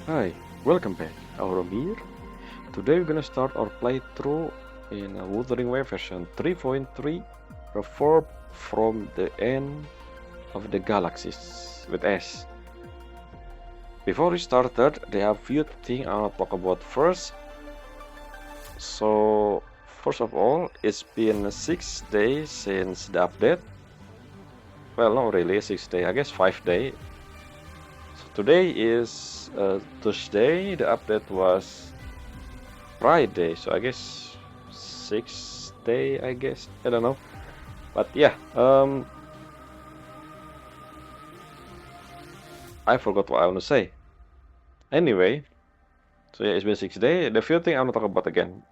Hi, welcome back. Aurum here. Today we're gonna start our playthrough in Wuthering Waves version 3.3, Reform from the End of the Galaxies with S. Before we started, there are few things I want to talk about first. So, first of all, it's been 6 days since the update. Well, not really 6 days, I guess 5 days. So today is Tuesday. The update was Friday, so I guess 6 day, I guess. I don't know. But yeah, I forgot what I want to say. Anyway, so yeah, it's been 6 days. The few things I want to talk about again.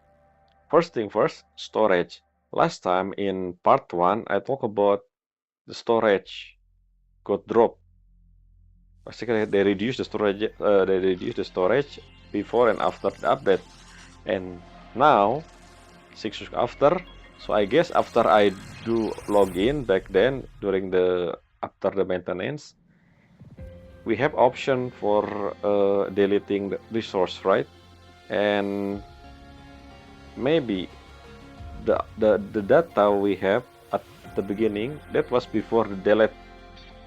First thing first, storage. Last time in part 1, I talked about the storage got dropped. Basically, they reduced the storage before and after the update. And now, 6 weeks after, so I guess after I do login back then during the after the maintenance, we have option for deleting the resource, right? And maybe the data we have at the beginning that was before the delete,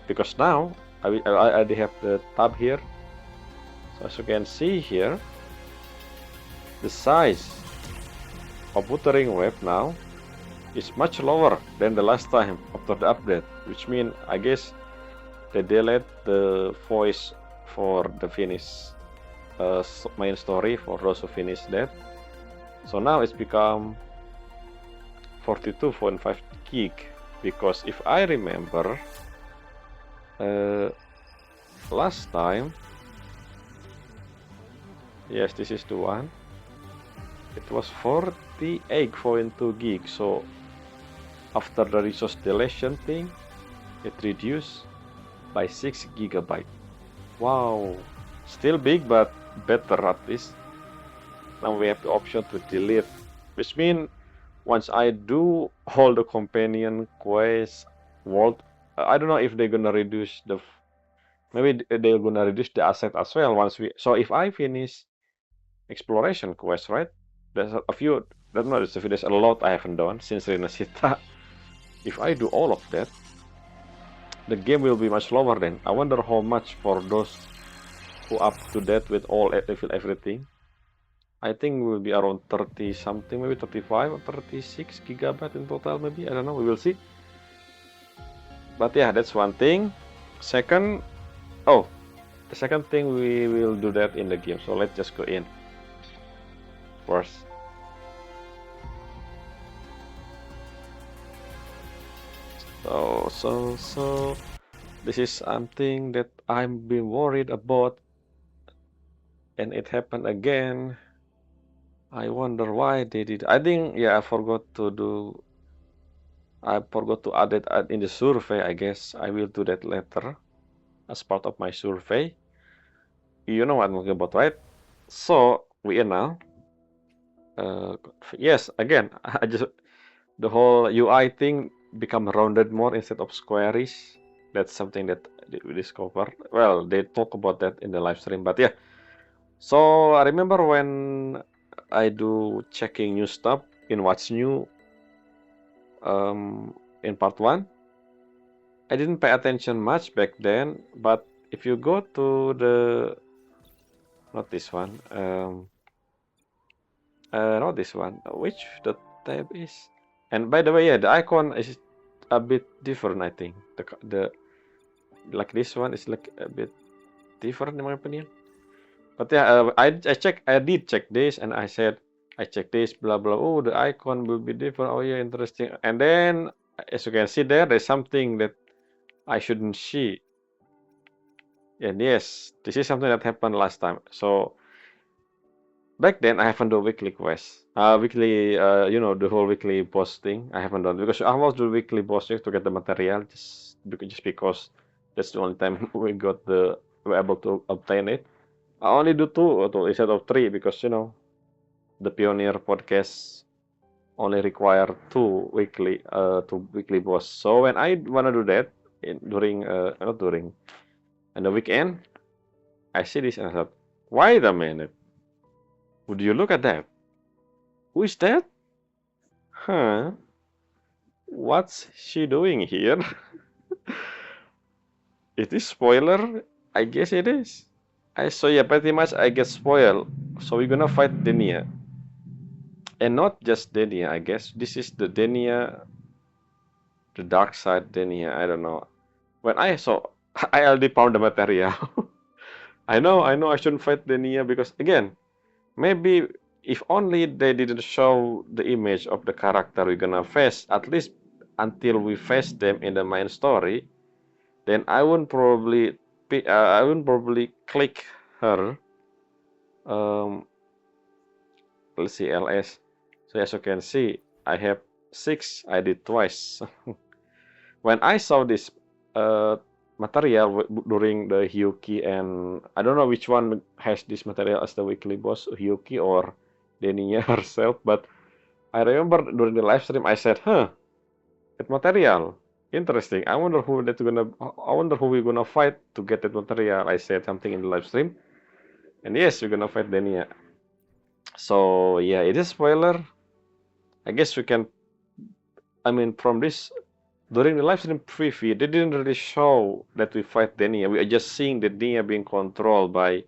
because now I already have the tab here. So as you can see here, the size of Wuthering Waves now is much lower than the last time after the update, which means I guess they delete the voice for the finish main story for those who finish that. So now it's become 42.5 gig, because if I remember last time, yes, this is the one, it was 48.2 gig. So after the resource deletion thing, it reduced by 6 gigabyte. Wow, still big, but better at least. Now we have the option to delete, which means once I do all the companion quest world, I don't know if they're gonna reduce the, maybe they're gonna reduce the asset as well once we. So if I finish exploration quest, right? There's a few. There's not there's a few. There's a lot I haven't done since Renasita. If I do all of that, the game will be much lower then. I wonder how much for those who up to date with all everything. I think will be around 30 something, maybe 35 or 36 gigabyte in total, maybe. I don't know. We will see. But yeah, that's one thing. Second, oh, the second thing we will do that in the game. So let's just go in first. So this is something that I'm been worried about, and it happened again. I wonder why they did. I think yeah, I forgot to add it in the survey. I guess I will do that later as part of my survey. You know what I'm talking about, right? So we are now. Uh, yes, again, I just the whole UI thing become rounded more instead of squarish. That's something that we discovered. Well, they talk about that in the live stream, but yeah. So I remember when I do checking new stuff in what's new in part one, I didn't pay attention much back then. But if you go to the not this one, not this one, which the tab is. And by the way, yeah, the icon is a bit different. I think the like this one is like a bit different in my opinion. But yeah, I did check this, and I said, I checked this, blah blah. Oh, the icon will be different. Oh yeah, interesting. And then, as you can see there, there's something that I shouldn't see. And yes, this is something that happened last time. So back then, I haven't done weekly quest. The whole weekly boss thing. I haven't done because I was doing weekly boss to get the material, just because that's the only time we're able to obtain it. I only do two instead of three because the Pioneer podcast only require two weekly boss. So when I wanna do that during not during in the weekend, I see this and I thought, Wait a minute. Would you look at that? Who is that? Huh? What's she doing here? Is this spoiler? I guess it is. So yeah, pretty much I get spoiled. So we're gonna fight Denia. And not just Denia, I guess. This is the Denia, the dark side Denia, I don't know. When I saw, I already found the material. I know I shouldn't fight Denia because again, maybe if only they didn't show the image of the character we're gonna face, at least until we face them in the main story, then I wouldn't probably click her. Um, let's see LS. So as you can see, I have 6. I did twice. When I saw this uh, material during the Hyuki, and I don't know which one has this material as the weekly boss, Hyuki or Denia herself, but I remember during the live stream I said, "Huh, that material, interesting. I wonder who we're gonna fight to get that material." I said something in the live stream, and yes, we're gonna fight Denia. So yeah, it is spoiler. I guess we can. I mean, from this during the live stream preview, they didn't really show that we fight Denia. We are just seeing the Denia being controlled by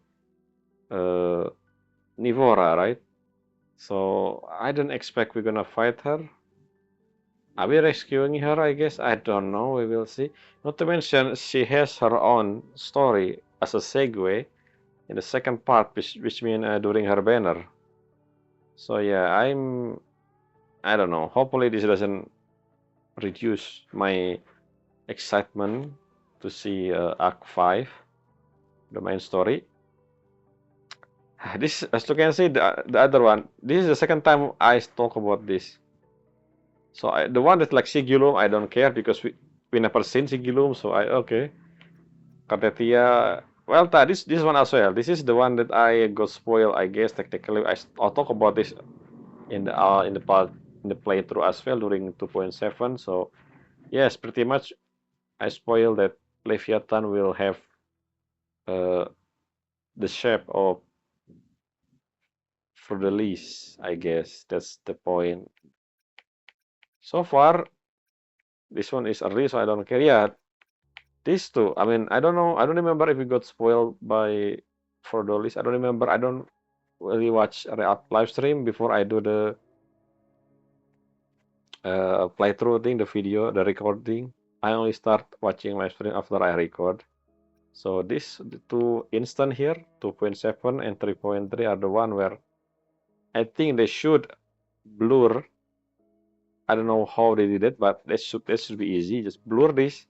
uh, Nivora, right? So I don't expect we're gonna fight her. Are we rescuing her? I guess I don't know. We will see. Not to mention, she has her own story as a segue in the second part, which means during her banner. So yeah, I don't know. Hopefully this doesn't reduce my excitement to see Arc 5, the main story. This, as you can see, the other one, this is the second time I talk about this. So the one that's like Sigilum, I don't care because we never seen Sigilum, so okay. Katetia, well, this one as well. This is the one that I got spoiled, I guess. Technically, I'll talk about this in the part in the playthrough as well during 2.7. So yes, pretty much I spoiled that Leviathan will have uh, the shape of Freudalis, I guess. That's the point. So far, this one is early, so I don't care. Yeah, these two. I mean, I don't know. I don't remember if we got spoiled by Freudalis. I don't remember. I don't really watch live stream before I do the playthrough thing, the video, the recording. I only start watching live stream after I record. So the two instant here, 2.7 and 3.3 are the one where I think they should blur. I don't know how they did it, but that should be easy. Just blur this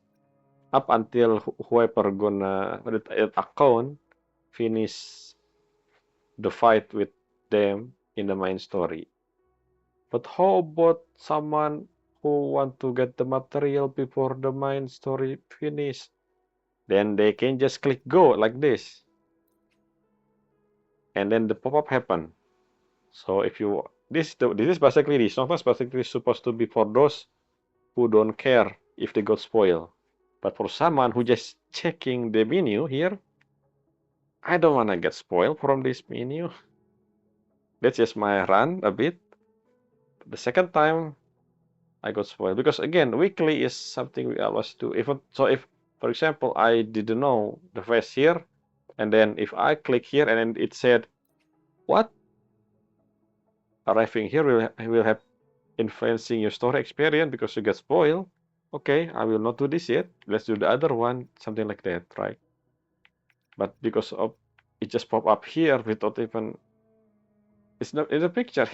up until whoever gonna account finish the fight with them in the main story. But how about someone who want to get the material before the main story finish? Then they can just click go like this. And then the pop-up happen. So if you this is basically this novel is basically supposed to be for those who don't care if they got spoiled. But for someone who just checking the menu here, I don't wanna get spoiled from this menu. That's just my run a bit. The second time I got spoiled because again, weekly is something we always do. If for example I didn't know the face here, and then if I click here and then it said, "What? Arriving here will have influencing your story experience because you get spoiled." Okay, I will not do this yet. Let's do the other one, something like that, right? But because of it just pop up here without even it's not in the picture.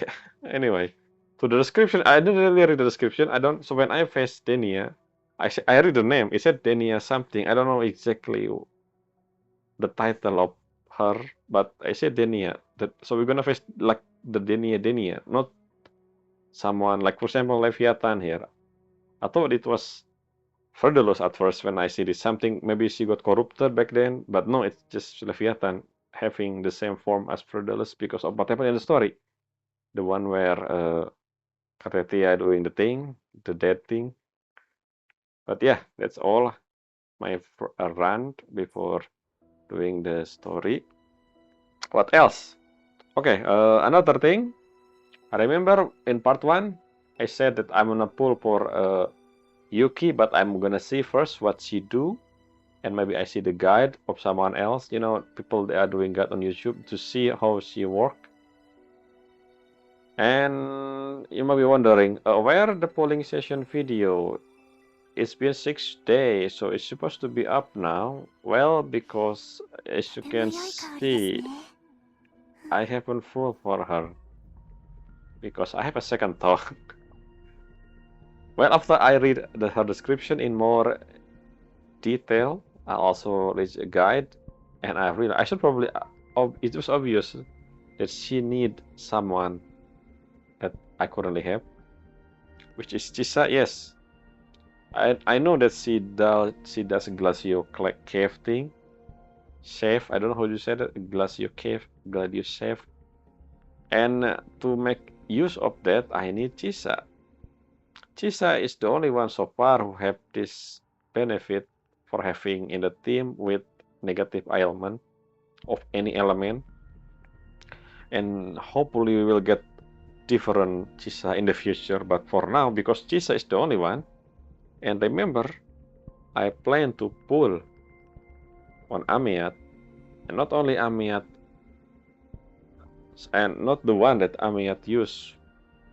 Anyway, to the description, I didn't really read the description. I don't. So when I faced Denia, I read the name. It said Denia something. I don't know exactly the title of her, but I said Denia. So we're gonna face like the Denia, not someone like, for example, Leviathan here. I thought it was Freudelus at first when I see this. Something maybe she got corrupted back then, but no, it's just Leviathan having the same form as Freudelus because of what happened in the story. The one where Katetia doing the thing, the dead thing. But yeah, that's all my rant before doing the story. What else? Okay, another thing. I remember in part 1, I said that I'm gonna pull for Yuki, but I'm gonna see first what she do, and maybe I see the guide of someone else. You know, people they are doing guide on YouTube to see how she work. And you might be wondering, where the polling session video? It's been 6 days, so it's supposed to be up now. Well, because as you とても can 良い香りです see, ね。 I haven't full for her because I have a second thought. Well, after I read her description in more detail, I also read a guide, and I realized I should probably. It was obvious that she need someone that I currently have, which is Chisa. Yes, I know that she does Glacio cave thing. Chef, I don't know how you said it. Glacio cave, Gladio chef. And to make use of that, I need Chisa. Chisa is the only one so far who have this benefit for having in the team with negative element of any element. And hopefully we will get different Chisa in the future. But for now, because Chisa is the only one, and remember, I plan to pull on Amiat, and not only Amiat, and not the one that Amiat use.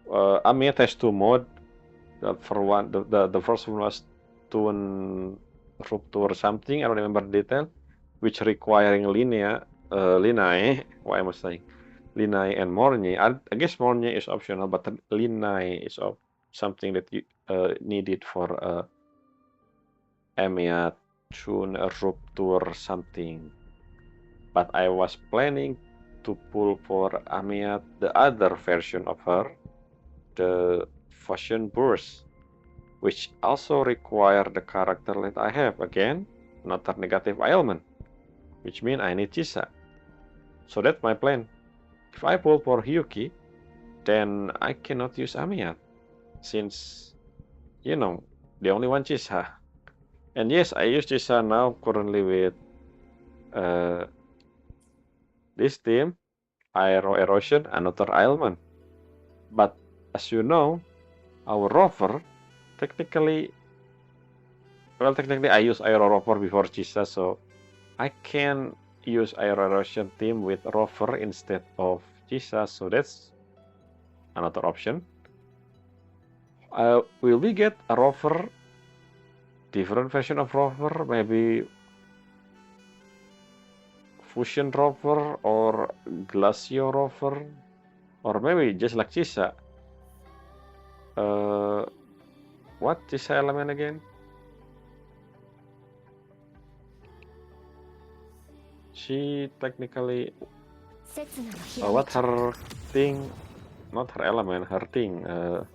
Amiat has two modes. For one, the first one was Tune Rupture something, I don't remember the detail, which requiring Linae, what am I saying? Linae and Morny. I guess Morny is optional, but Linae is something that you needed for Amiat, Tune Rupture something. But I was planning to pull for Amiat the other version of her, the Fusion Burst, which also require the character that I have. Again, another negative element, which means I need Chisa. So that's my plan. If I pull for Hyuki, then I cannot use Amiat, since, you know, the only one Chisa. And yes, I use Chisa now currently with this team, Aero Erosion, another element. But as you know, our rover technically I use Aero Rover before Chisa, so I can use Aero Erosion team with rover instead of Chisa, so that's another option. Will we get a rover, different version of rover, maybe Fusion rover or Glacio rover, or maybe just like Chisa. What Chisa element again? She technically, 刹那のひらめ what き。 her thing, not her element, her thing, her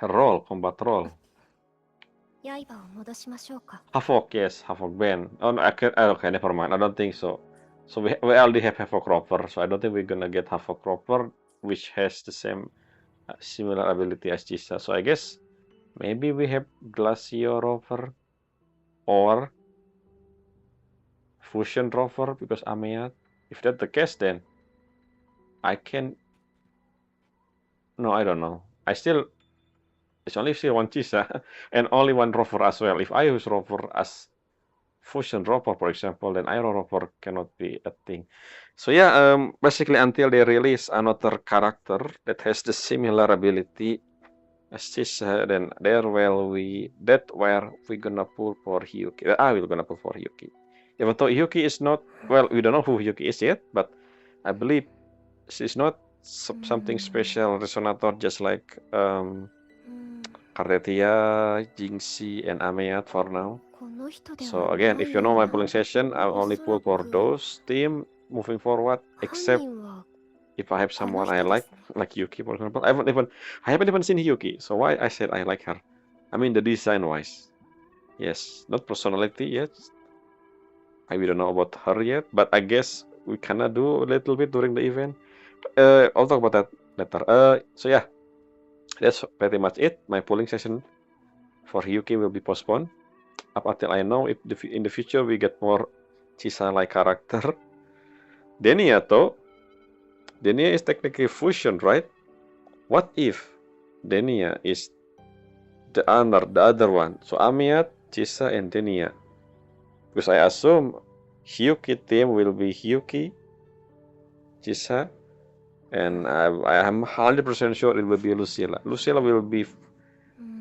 role, combat role. 刃を戻しましょうか。 Havok, yes, Havok Ben. Oh, no, okay, never mind. I don't think so. So we already have Havok Rover, so I don't think we're gonna get Havok Rover, which has the same similar ability as Chisa. So I guess maybe we have Glacio Rover or Fusion Rover because Amiat. If that's the case, then I can. No, I don't know. It's only still one Chisa and only one Rover as well. If I use Rover as Fusion Rover, for example, then Aero Rover cannot be a thing. So yeah, basically until they release another character that has the similar ability as Chisa, then that's where we gonna pull for Hyuki. I will gonna pull for Hyuki. Even though Hyuki is not, well, we don't know who Hyuki is yet, but I believe she's not something special resonator, just like うーん Cardetia, Jinxie, and Amiat for now. この人では So な again, い if よ you う know my な。 polling session, I'll お only そ pull ら for く those team moving forward, 犯 except 人は if I have この someone I 人で like, すね。 like Yuki, for example. I haven't even seen Yuki, so why I said I like her? I mean the design wise. Yes, not personality yet. We don't know about her yet, but I guess we kinda do a little bit during the event. I'll talk about that later. So yeah, that's pretty much it. My polling session for Yuki will be postponed up until I know if in the future we get more Chisa-like character. Denia though. Denia is technically fusion, right? What if Denia is the other one? So Amiat, Chisa, and Denia. Because I assume Hyuki team will be Hyuki, Chisa, and I am 100% sure it will be Lucilla. Lucilla will be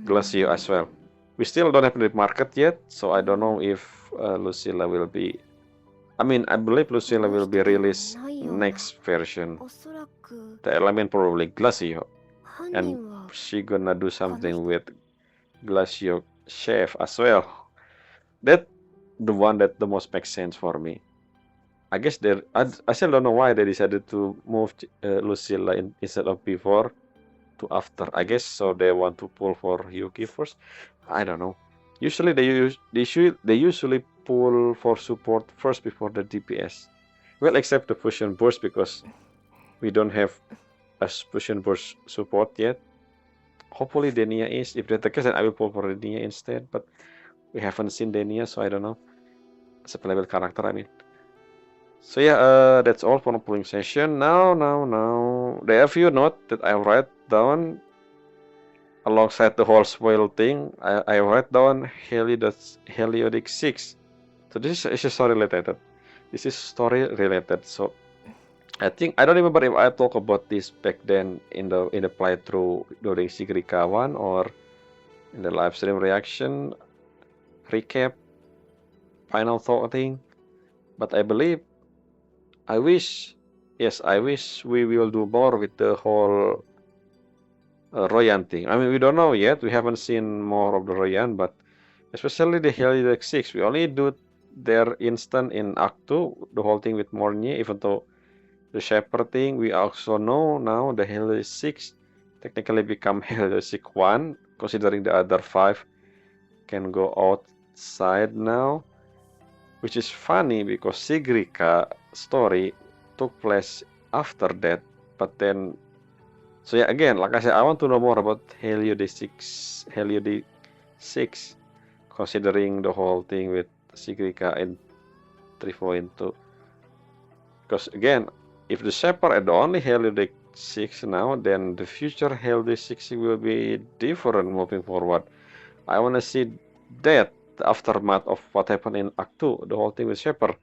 Glacio as well. We still don't have the market yet, so I don't know if Lucilla will be. I mean, I believe Lucilla will be released next version. おそらく The element probably Glacio, 犯 and 人は she gonna do something with Glacio Chef as well. That the one that the most makes sense for me. I guess I still don't know why they decided to move Lucilla instead of before to after. I guess so they want to pull for Hyuki first. I don't know. Usually they usually pull for support first before the DPS. Well, except the fusion burst because we don't have a fusion burst support yet. Hopefully Denia is. If that's the case, then I will pull for Denia instead. But we haven't seen Denia, so I don't know. As a playable character, I mean. So yeah, that's all for the polling session. Now, there are a few notes that I write down alongside the whole spoil thing. I write down Heliodic 6. So this is story related. This is story related. So I think I don't remember if I talked about this back then in the playthrough during Sigrika 1 or in the live stream reaction recap final thought thing. But I believe I wish we will do more with the whole Royan thing. I mean, we don't know yet. We haven't seen more of the Royan, but especially the Helidex 6, we only do their instant in Act 2, the whole thing with Mornie, even though the Shepherd thing, we also know now the Helidex 6 technically become Helidex 1, considering the other 5 can go outside now. Which is funny because Sigrika story took place after that, but then so yeah, again, like I said, I want to know more about Heliodic 6, considering the whole thing with Sigrika in 3.2. Because again, if the Shepherd are the only Heliodic 6 now, then the future Heliodic 6 will be different moving forward. I want to see that, the aftermath of what happened in Act 2, the whole thing with Shepherd.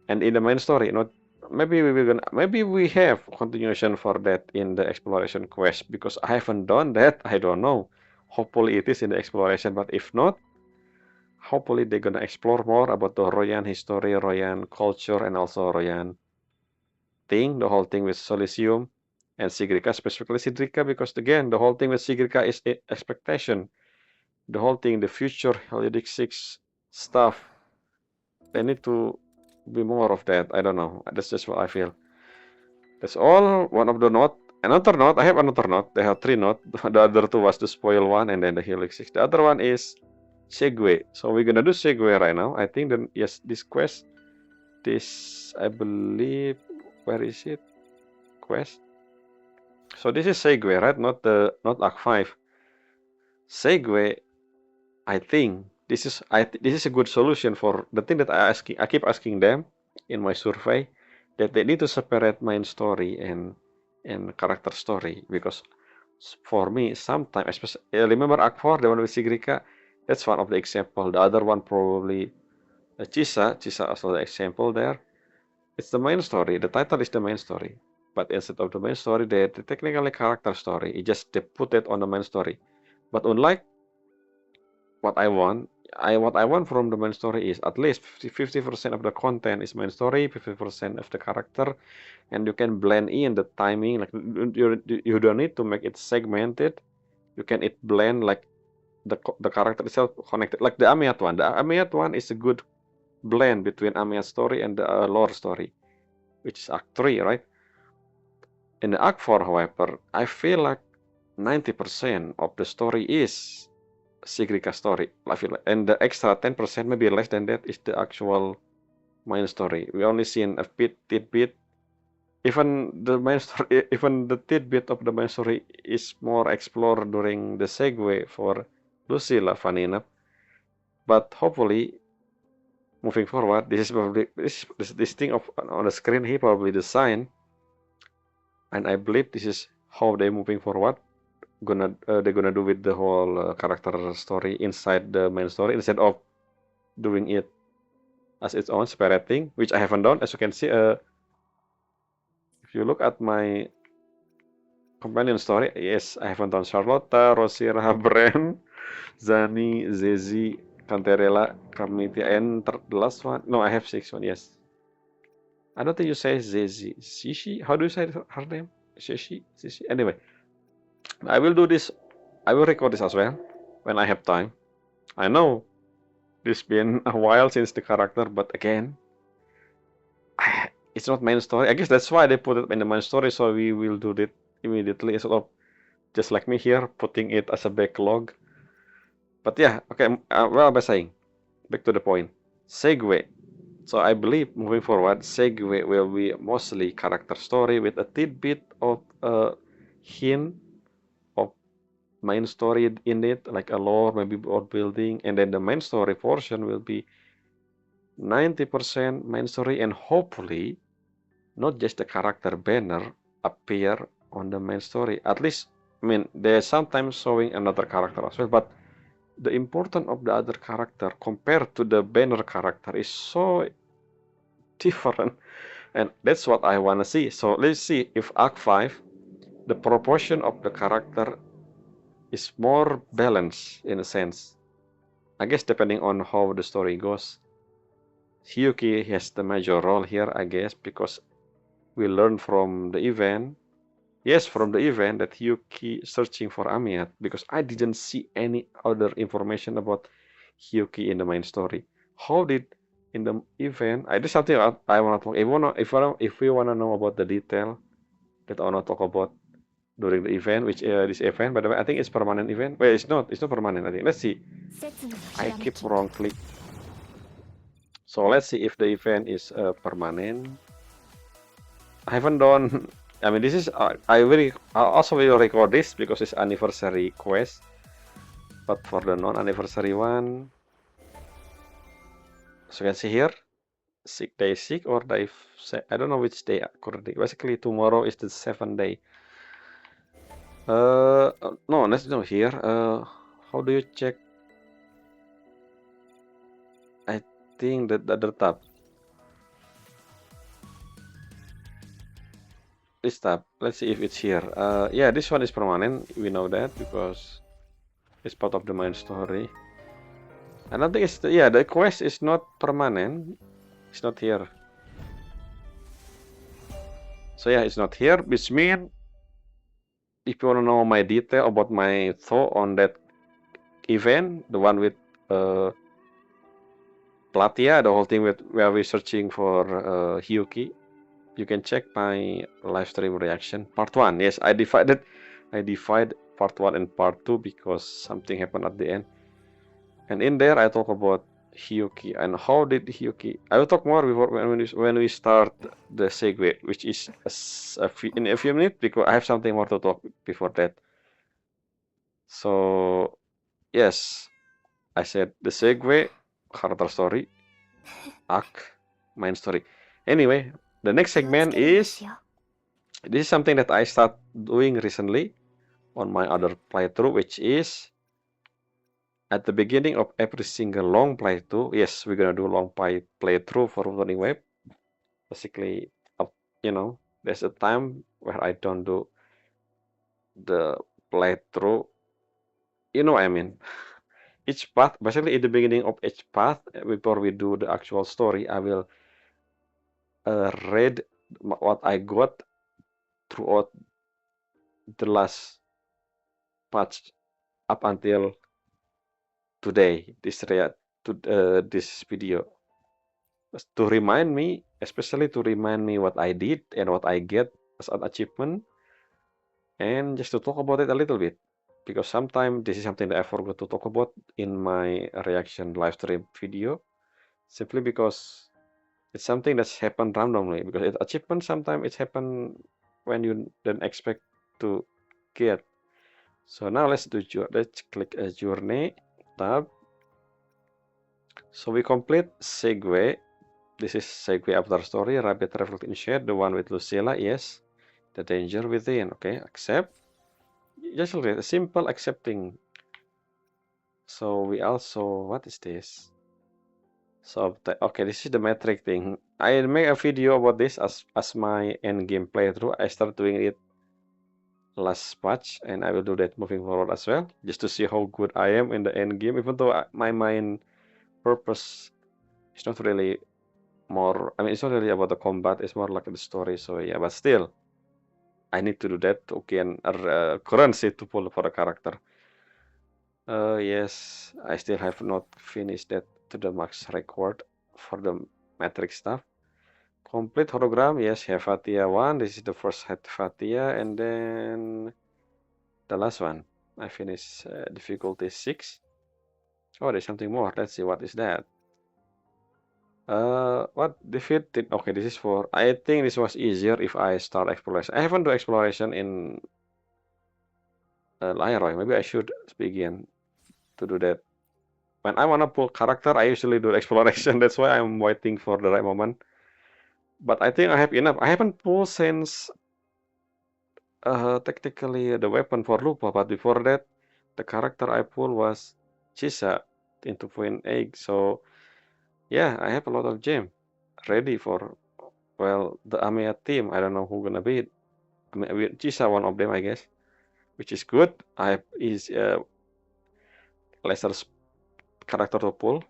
And in the main story, not maybe we have continuation for that in the exploration quest because I haven't done that. I don't know. Hopefully it is in the exploration, but if not, hopefully they're gonna explore more about the Royan history, Royan culture, and also Royan thing, the whole thing with Solisium and Sigrika, specifically Sigrika, because again, the whole thing with Sigrika is expectation. The whole thing, the future Heliodic 6 stuff, they need to be more of that. I don't know. That's just what I feel. That's all. One of the note. Another note. I have another note. They have 3 notes. The other 2 was the spoil one and then the Helix 6. The other one is Segue. So we're gonna do Segue right now. I think then yes, this quest. This I believe. Where is it? Quest. So this is Segue, right? Not Act 5. Segue. I think this is a good solution for the thing that I keep asking them in my survey, that they need to separate main story and character story, because for me sometimes, especially remember Act 4, the one with Sigrika, that's one of the example. The other one probably Chisa also the example there. It's the main story. The title is the main story, but instead of the main story, they technically character story. It just they put it on the main story. But unlike what I want from the main story is at least 50% of the content is main story, 50% of the character, and you can blend in the timing. Like you don't need to make it segmented. You can blend like the character itself connected. Like the Amiat one. The Amiat one is a good blend between Amiat story and the lore story, which is Act 3, right? In the Act 4, however, I feel like 90% of the story is Sigrika story, I feel like. And the extra 10%, maybe less than that, is the actual main story. We only seen a tidbit. Even the main story, even the tidbit of the main story is more explored during the segue for Lucilla, funny enough. But hopefully, moving forward. This is probably this thing on the screen here, probably the sign, and I believe this is how they're moving forward. They're gonna do with the whole character story inside the main story instead of doing it as its own separate thing, which I haven't done. As you can see, if you look at my companion story, yes, I haven't done Charlotta, Rosira, Bren, Zani, Zezi, Canterella, Carmitia, and the last one. No, I have 6 one. Yes, I don't think you say Zezi. Shishi. How do you say her name? Shishi. Shishi. Anyway, I will do this. I will record this as well when I have time. I know it's been a while since the character, but again, it's not main story. I guess that's why they put it in the main story, so we will do it immediately instead of just like me here putting it as a backlog. But yeah, okay. Well, by saying, back to the point. Segue. So I believe moving forward, Segue will be mostly character story with a tidbit of a hint of main story in it, like a lore, maybe world building, and then the main story portion will be 90% main story, and hopefully not just the character banner appear on the main story. At least, I mean, they're sometimes showing another character as well, but the importance of the other character compared to the banner character is so different, and that's what I want to see. So let's see if Act 5, the proportion of the character is more balanced in a sense. I guess depending on how the story goes. Hyuki has the major role here, I guess, because we learn from the event. Yes, from the event that Hyuki searching for Amiat, because I didn't see any other information about Hyuki in the main story. How did in the event? This is something I want to talk. If we wanna know about the detail that I wanna talk about during the event, which this event, by the way, I think it's permanent event. Well, it's not. It's not permanent. I think. Let's see. 刹那のひ I らめ keep き wrong click. So let's see if the event is permanent. I haven't done. I mean, this is I also will record this because it's anniversary quest. But for the non-anniversary one, so you can see here, day 6 or day. I don't know which day currently. Basically, tomorrow is the 7th day. No, let's do here. How do you check? I think that the other tab. This tab. Let's see if it's here. Yeah, this one is permanent. We know that because it's part of the main story. I don't think it's the quest is not permanent. It's not here. So yeah, it's not here, which means if you want to know my detail about my thought on that event, the one with Platia, the whole thing with where we're searching for Hyuki, you can check my live stream reaction part 1. Yes, I divide part 1 and part 2 because something happened at the end. And in there I talk about Hyuki and how did Hyuki. I will talk more before when we start the segue, which is in a few minutes because I have something more to talk before that. So yes, I said the segue, character story, arc, main story. Anyway, the next 気をつ segment けるんで is すよ this is something that I start doing recently on my other playthrough, which is at the beginning of every single long playthrough. Yes, we're gonna do long playthrough for Running Web. Basically, there's a time where I don't do the playthrough. You know what I mean? Each path, basically, at the beginning of each path, before we do the actual story, I will read what I got throughout the last patch up until today. This video to remind me, especially to remind me what I did and what I get as an achievement, and just to talk about it a little bit. Because sometimes this is something that I forgot to talk about in my reaction live stream video, simply because it's something that's happened randomly. Because achievement sometimes it's happen when you don't expect to get. So now let's click a journey tab. So we complete Segue. This is Segue After Story, Rabbit Reflect in Shade, the one with Lucilla, yes. The Danger Within, okay, accept. Just read a simple accepting. So we also, what is this? So, okay, this is the metric thing. I make a video about this as my end game playthrough. I start doing it last patch, and I will do that moving forward as well, just to see how good I am in the end game, even though my main purpose is not really more, I mean, it's not really about the combat, it's more like the story, so yeah, but still, I need to do that to gain currency to pull for a character. Yes, I still have not finished that to the max record for the matrix stuff. Complete hologram, yes, Hefatia 1, this is the first Hefatia, and then the last one. I finished difficulty 6. Oh, there's something more. Let's see, what is that? What defeated? Okay, this is for. I think this was easier if I start exploration. I haven't done exploration in Leroy. Maybe I should begin to do that. When I wanna pull character, I usually do exploration. That's why I'm waiting for the right moment. But I think I have enough. I haven't pulled since technically the weapon for Lupa, but before that, the character I pulled was Chisa into Point Egg. So yeah, I have a lot of gem ready for, well, the Amiya team. I don't know who gonna be it. I mean, Chisa one of them, I guess, which is good. I have is Lester's character to pull.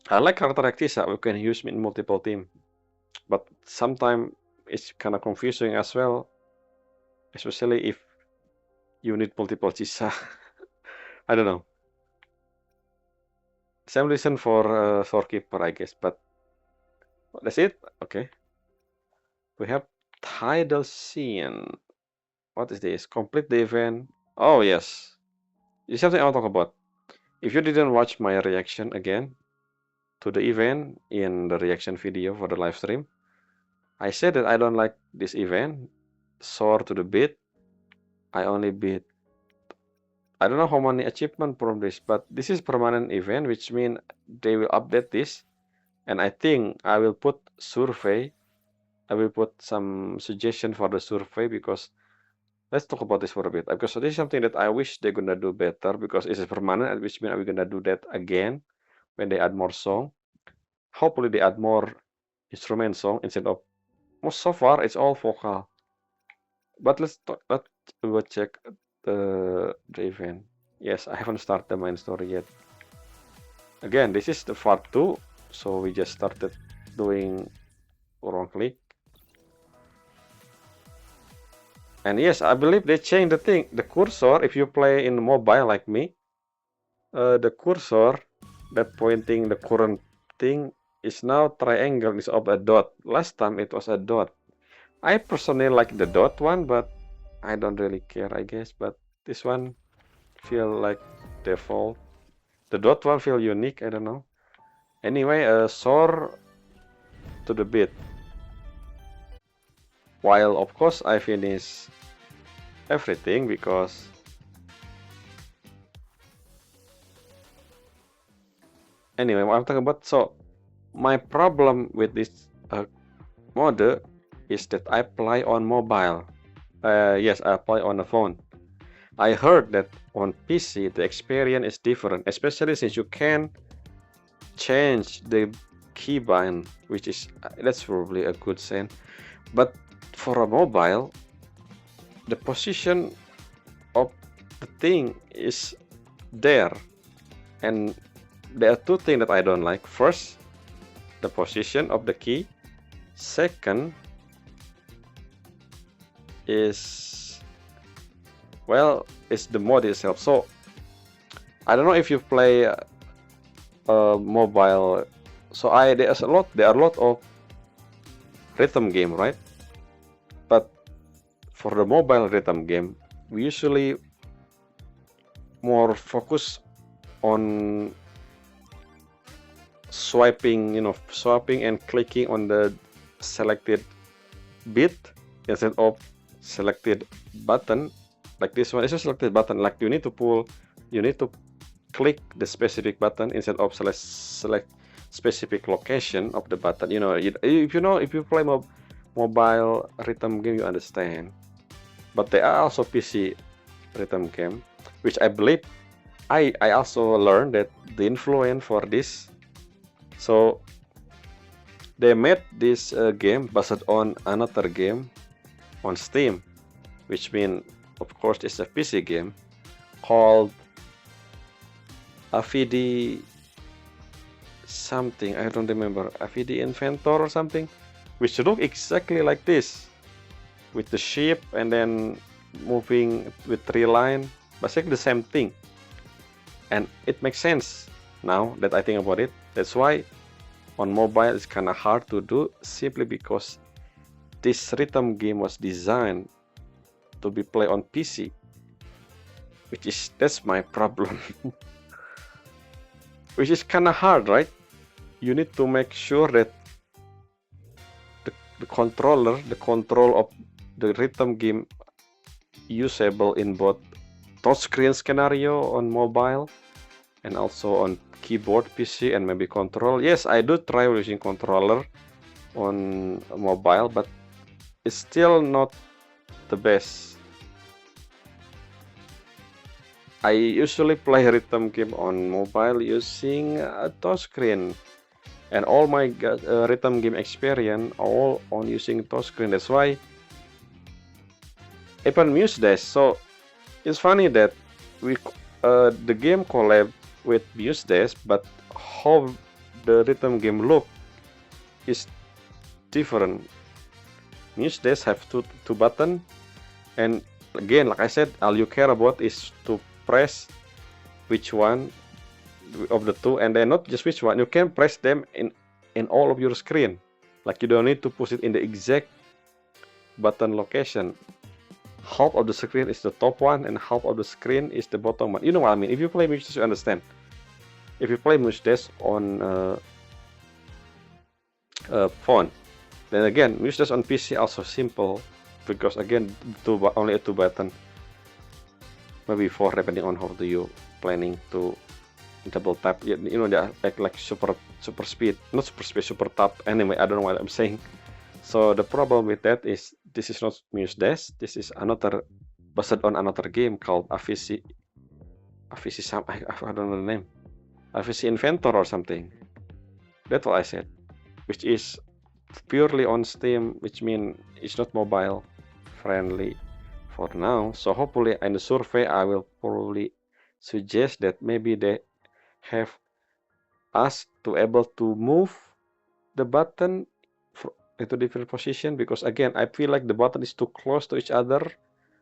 I like character like Chisa. We can use in multiple team, but sometimes it's kind of confusing as well, especially if you need multiple Chisa. I don't know. Same reason for Storekeeper, I guess, but that's it. Okay. We have Tidal Scene. What is this? Complete the event. Oh, yes. This is something I want to talk about. If you didn't watch my reaction again to the event in the reaction video for the live stream, I said that I don't like this event. Soar to the beat. I only beat, I don't know how many achievement from this, but this is permanent event, which means they will update this. And I think I will put survey. I will put some suggestion for the survey, because let's talk about this for a bit. Because this is something that I wish they're gonna do better, because it's permanent, which means we're gonna do that again when they add more song. Hopefully they add more instrument song instead of, most so far it's all vocal. But let's go check the event. Yes, I haven't started the main story yet. Again, this is the part 2, so we just started doing wrong click. And yes, I believe they changed the thing. The cursor, if you play in mobile like me, the cursor that pointing the current thing is now triangle instead of a dot. Last time it was a dot. I personally like the dot one, but I don't really care, I guess. But this one feel like default. The dot one feel unique, I don't know. Anyway, soar to the beat. While of course I finish everything, because anyway, what I'm talking about. So my problem with this mode is that I play on mobile. Yes, I play on the phone. I heard that on PC the experience is different, especially since you can change the keybind, which is that's probably a good sign. But for a mobile, the position of the thing is there, and there are two things that I don't like. First, the position of the key. Second is, well, it's the mode itself. So I don't know if you play mobile. So there are a lot of rhythm game, right? But for the mobile rhythm game, we usually more focus on swiping, swiping and clicking on the selected beat instead of selected button. Like this one, it's a selected button. Like you need to click the specific button instead of select specific location of the button. You know, if you play mobile rhythm game, you understand. But there are also PC rhythm game, which I believe I also learned that the influence for this. So they made this game based on another game on Steam, which means, of course, it's a PC game called Avidi something. I don't remember. Avidi Inventor or something, which look exactly like this, with the ship and then moving with tree line, basically the same thing. And it makes sense now that I think about it. That's why on mobile it's kind of hard to do, simply because this rhythm game was designed to be played on PC, that's my problem. Which is kind of hard, right? You need to make sure that the control of the rhythm game usable in both touchscreen scenario on mobile and also on keyboard PC and maybe control. Yes, I do try using controller on mobile, but it's still not the best. I usually play rhythm game on mobile using a touchscreen, and all my rhythm game experience all on using touchscreen. That's why even Muse Dash. So it's funny that the game collab with Muse Dash, but how the rhythm game look is different. Muse Dash have two button, and again, like I said, all you care about is to press which one of the two, and then not just which one, you can press them in all of your screen. Like you don't need to push it in the exact button location. Half of the screen is the top one and half of the screen is the bottom one. You know what I mean? If you play Muse Dash, you understand. If you play Muse Dash on phone, then again, Muse Dash on PC also simple, because again, only a two button, maybe four depending on how do you planning to double tap. You know, like super speed, not super speed, super tap. Anyway, I don't know what I'm saying. So the problem with that is this is not Muse Dash. This is another based on another game called Avicii I don't know the name. Avicii Inventor or something. That's what I said. Which is purely on Steam, which means it's not mobile friendly for now. So hopefully in the survey I will probably suggest that maybe they have us to able to move the button into different position, because again I feel like the button is too close to each other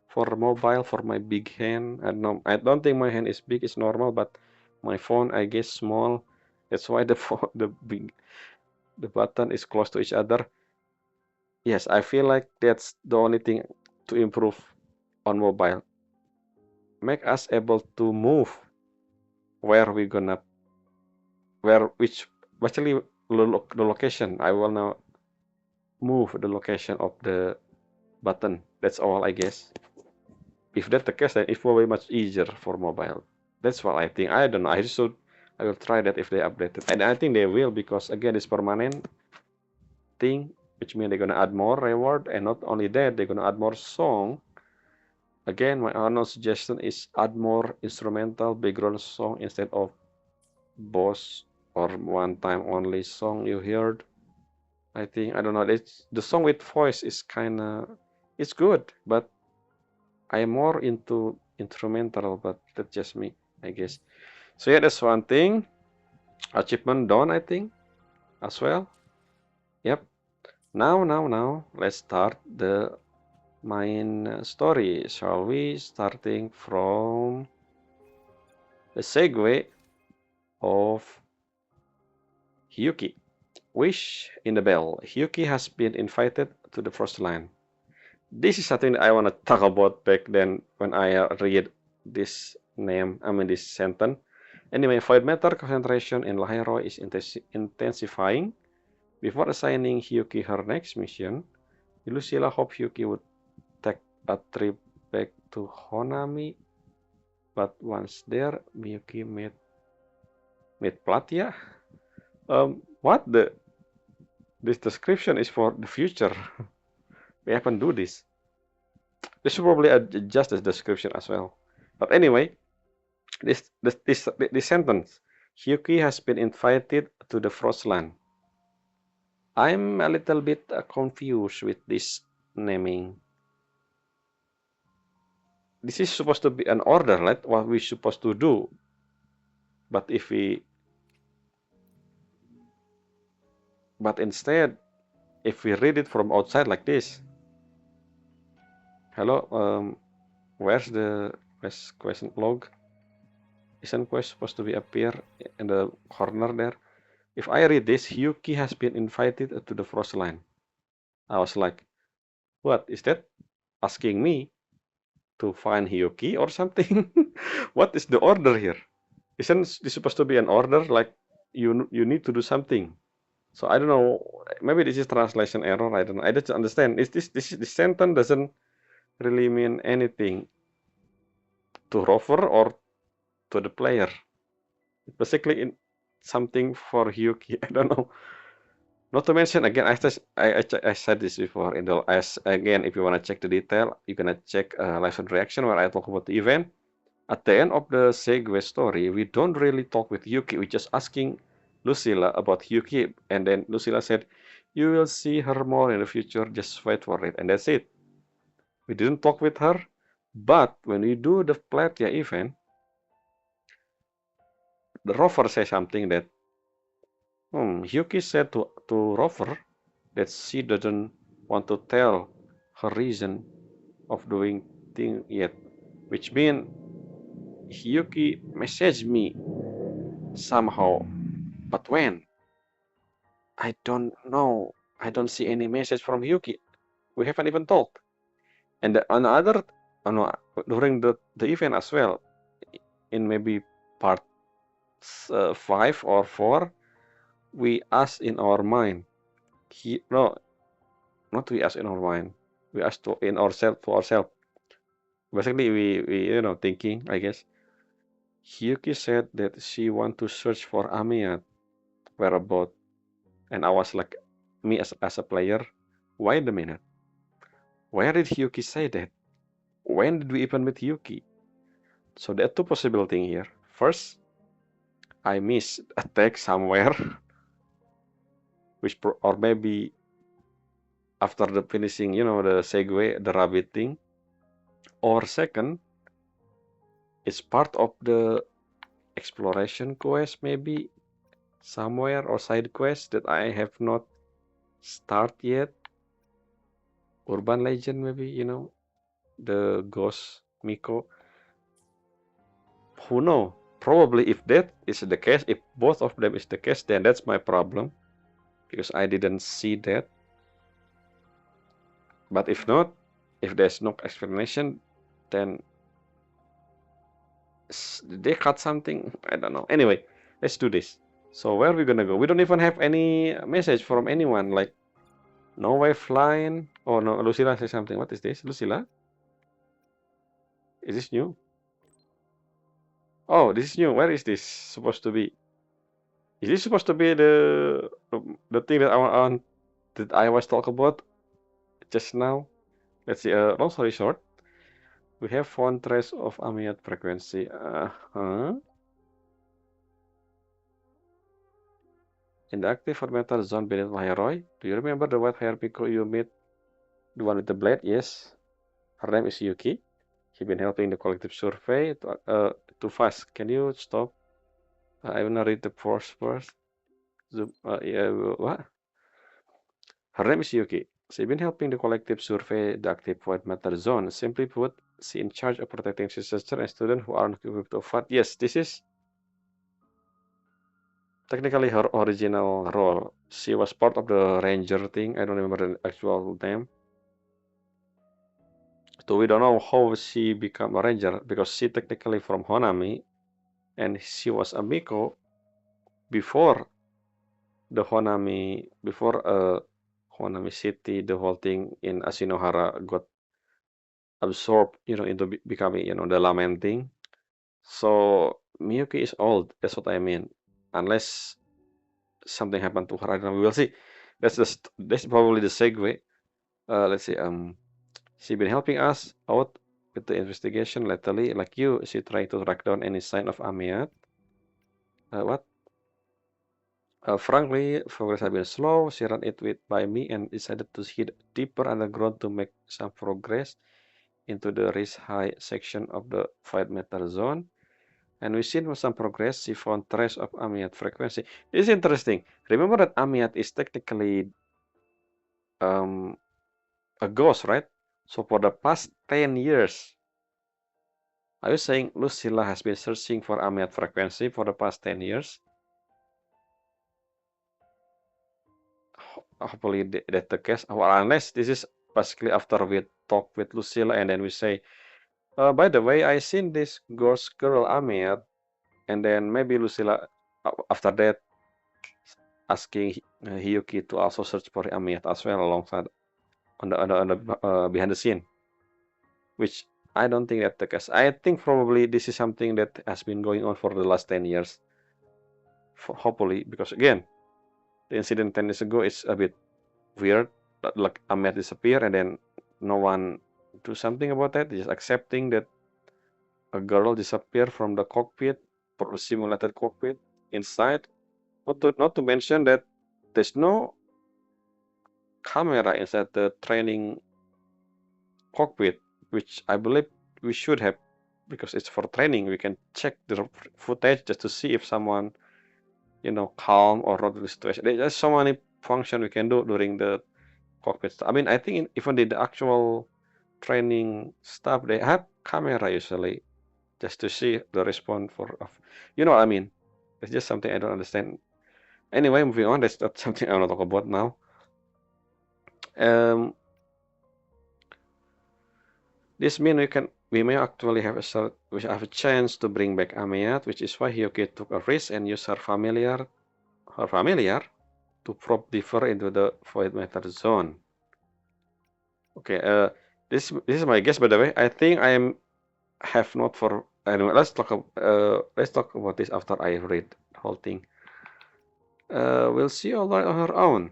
for mobile, for my big hand. I don't think my hand is big, it's normal, but my phone I guess small. That's why the button is close to each other. Yes, I feel like that's the only thing to improve on mobile. Make us able to move actually the location. I will now move the location of the button. That's all, I guess. If that's the case, then it will be much easier for mobile. That's what I think. I don't know. I will try that if they update it. And I think they will, because again, it's permanent thing, which means they're gonna add more reward, and not only that, they're gonna add more song. Again, my honest suggestion is add more instrumental background song instead of boss or one time only song you heard. I think, I don't know, the song with voice is it's good, but I am more into instrumental, but that's just me, I guess. So yeah, that's one thing. Achievement done, I think, as well. Yep. Now, let's start the main story, shall we? Starting from the segue of Hyuki. Wish in the Bell. Hyuki has been invited to the first line. This is something that I want to talk about back then when I read this this sentence. Anyway, void meter concentration in Lahairo is intensifying. Before assigning Hyuki her next mission, Lucilla hoped Hyuki would take a trip back to Honami, but once there, Miyuki met Meet Platya. What this description is for the future. We haven't do this. They should probably adjust this description as well. But anyway, this sentence, Hyuki has been invited to the Frostland. I'm a little bit confused with this naming. This is supposed to be an order, right? What we're supposed to do. But instead, if we read it from outside like this, hello, where's the question log? Isn't quest supposed to be appear in the corner there? If I read this, Hyuki has been invited to the Frostland. I was like, what is that? Asking me to find Hyuki or something? What is the order here? Isn't this supposed to be an order? Like you need to do something. So I don't know. Maybe this is translation error. I don't know. I don't understand. Is this sentence doesn't really mean anything to Rover or to the player. It's basically in something for Hyuki. I don't know. Not to mention again, I said this before in the again. If you want to check the detail, you can check lesson reaction where I talk about the event. At the end of the segue story, we don't really talk with Yuki. We're just asking Lucilla about Yuki, and then Lucilla said, "You will see her more in the future. Just wait for it." And that's it. We didn't talk with her, but when we do the Platya event, the Rover says something that Yuki said to Rover that she doesn't want to tell her reason of doing thing yet, which means Yuki messaged me somehow, but when? I don't know. I don't see any message from Yuki. We haven't even talked. And during the event as well, in maybe part 5 or 4, we asked in our mind. Not we asked in our mind. We asked to ourselves. Basically, we thinking, I guess. Hyuki said that she want to search for Amiya whereabout, and I was like, me as a player, wait a minute. Where did Hyuki say that? When did we even meet Hyuki? So there are two possibilities here. First, I missed a text somewhere, or maybe after the finishing, the segue, the rabbit thing. Or second, it's part of the exploration quest, maybe somewhere, or side quest that I have not start yet. Urban Legend, maybe, the ghost Miko. Who know? Probably if that is the case, if both of them is the case, then that's my problem, because I didn't see that. But if not, if there's no explanation, then they cut something. I don't know. Anyway, let's do this. So where are we gonna go? We don't even have any message from anyone, like no wave line. Oh no, Lucilla says something. What is this, Lucilla? Is this new? Oh, this is new. Where is this supposed to be? Is this supposed to be the thing that I was talking about just now? Let's see. Long story short, we have found trace of Amiat frequency. In the active fermented zone beneath Laheroy. Do you remember the white hair Miko you met? The one with the blade? Yes. Her name is Yuki. She's been helping the collective survey. Too fast. Can you stop? I wanna read the first. What? Her name is Yuki. She's been helping the collective survey the active white matter zone. Simply put, she's in charge of protecting sisters and students who aren't equipped to fight. Yes, this is technically her original role. She was part of the ranger thing. I don't remember the actual name. So we don't know how she became a ranger, because she technically from Honami, and she was a Miko before the Honami city, the whole thing in Ashinohara got absorbed, into becoming, the lamenting. So Miyuki is old. That's what I mean. unless something happened to her. I don't know. We will see. That's probably the segue. Let's see. She been helping us out with the investigation lately. Like you, she trying to track down any sign of Amiat. What? Frankly, progress has been slow. She ran it with by me and decided to hit deeper underground to make some progress into the risk high section of the void matter zone. And we seen some progress. She found trace of Amiat frequency. It's interesting. Remember that Amiat is technically um, a ghost, right? So for the past 10 years, are you saying Lucilla has been searching for Amiat frequency for the past 10 years? Hopefully that's the case. Or unless this is basically after we talk with Lucilla and then we say, by the way, I seen this ghost girl Amiat, and then maybe Lucilla after that asking Hiyuki to also search for Amiat as well alongside on the behind the scene, which I don't think that's the case. I think probably this is something that has been going on for the last 10 years. Hopefully, because again, the incident 10 years ago is a bit weird. Like Amiat disappear and then no one do something about that. Just accepting that a girl disappeared from the cockpit, for the simulated cockpit inside. Not to mention that there's no camera inside the training cockpit, which I believe we should have, because it's for training. We can check the footage just to see if someone, calm or not in the situation. There's so many functions we can do during the cockpit. I mean, I think even in the actual training stuff, they have camera usually just to see the response of, you know what I mean? It's just something I don't understand. Anyway, moving on. That's not something I want to talk about now. This means we may actually have a chance to bring back Amiat, which is why Hiyuki took a risk and used her familiar to probe deeper into the void matter zone. Okay, this is my guess, by the way. I think have not for anyway. Let's talk about this after I read the whole thing. We'll see all right on her own.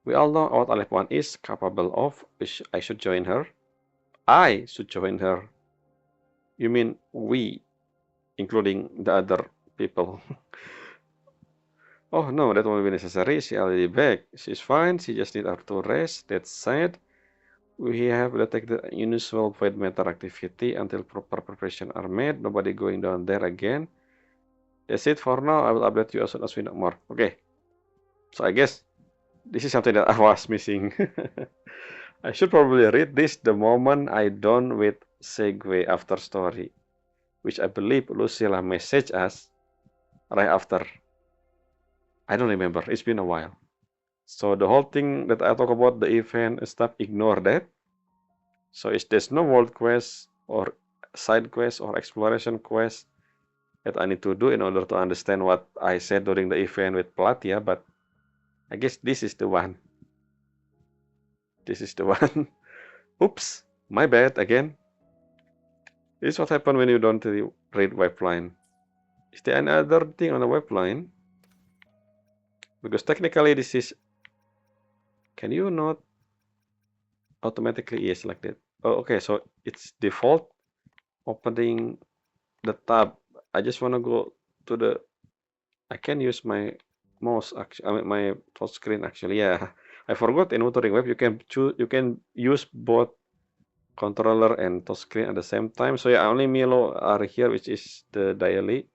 We all know what Aleph 1 is capable of, which I should join her. I should join her. You mean we, including the other people. Oh no, that won't be necessary. She already back. She's fine. She just needs her to rest. That said, we have detected unusual void matter activity. Until proper preparation are made, nobody going down there again. That's it for now. I will update you as soon as we know more. Okay. So I guess this is something that I was missing. I should probably read this the moment I done with segue after story, which I believe Lucilla messaged us right after. I don't remember. It's been a while. So the whole thing that I talk about, the event and stuff, ignore that. So there's no world quest or side quest or exploration quest that I need to do in order to understand what I said during the event with Platia, but I guess this is the one. This is the one. Oops, my bad again. This is what happens when you don't read webline. Is there another thing on the webline? Because technically this is, can you not automatically, yes, like that. Oh, okay, so it's default opening the tab. I just want to go to the, I can use my mouse actually, I mean my touch screen actually. Yeah, I forgot in Wuthering Web you can use both controller and touch screen at the same time. So yeah, only Milo are here, which is the daily.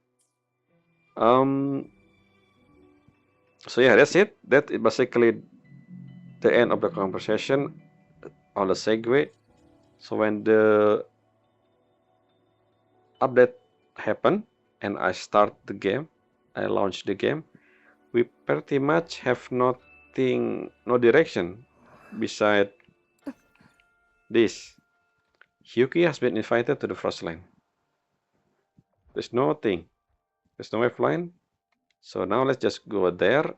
So yeah, that's it. That is basically the end of the conversation on the segue. So when the update happened and I start the game, I launch the game, we pretty much have no direction beside this. Hyuki has been invited to the first line. There's no thing. There's no wave line. So now let's just go there.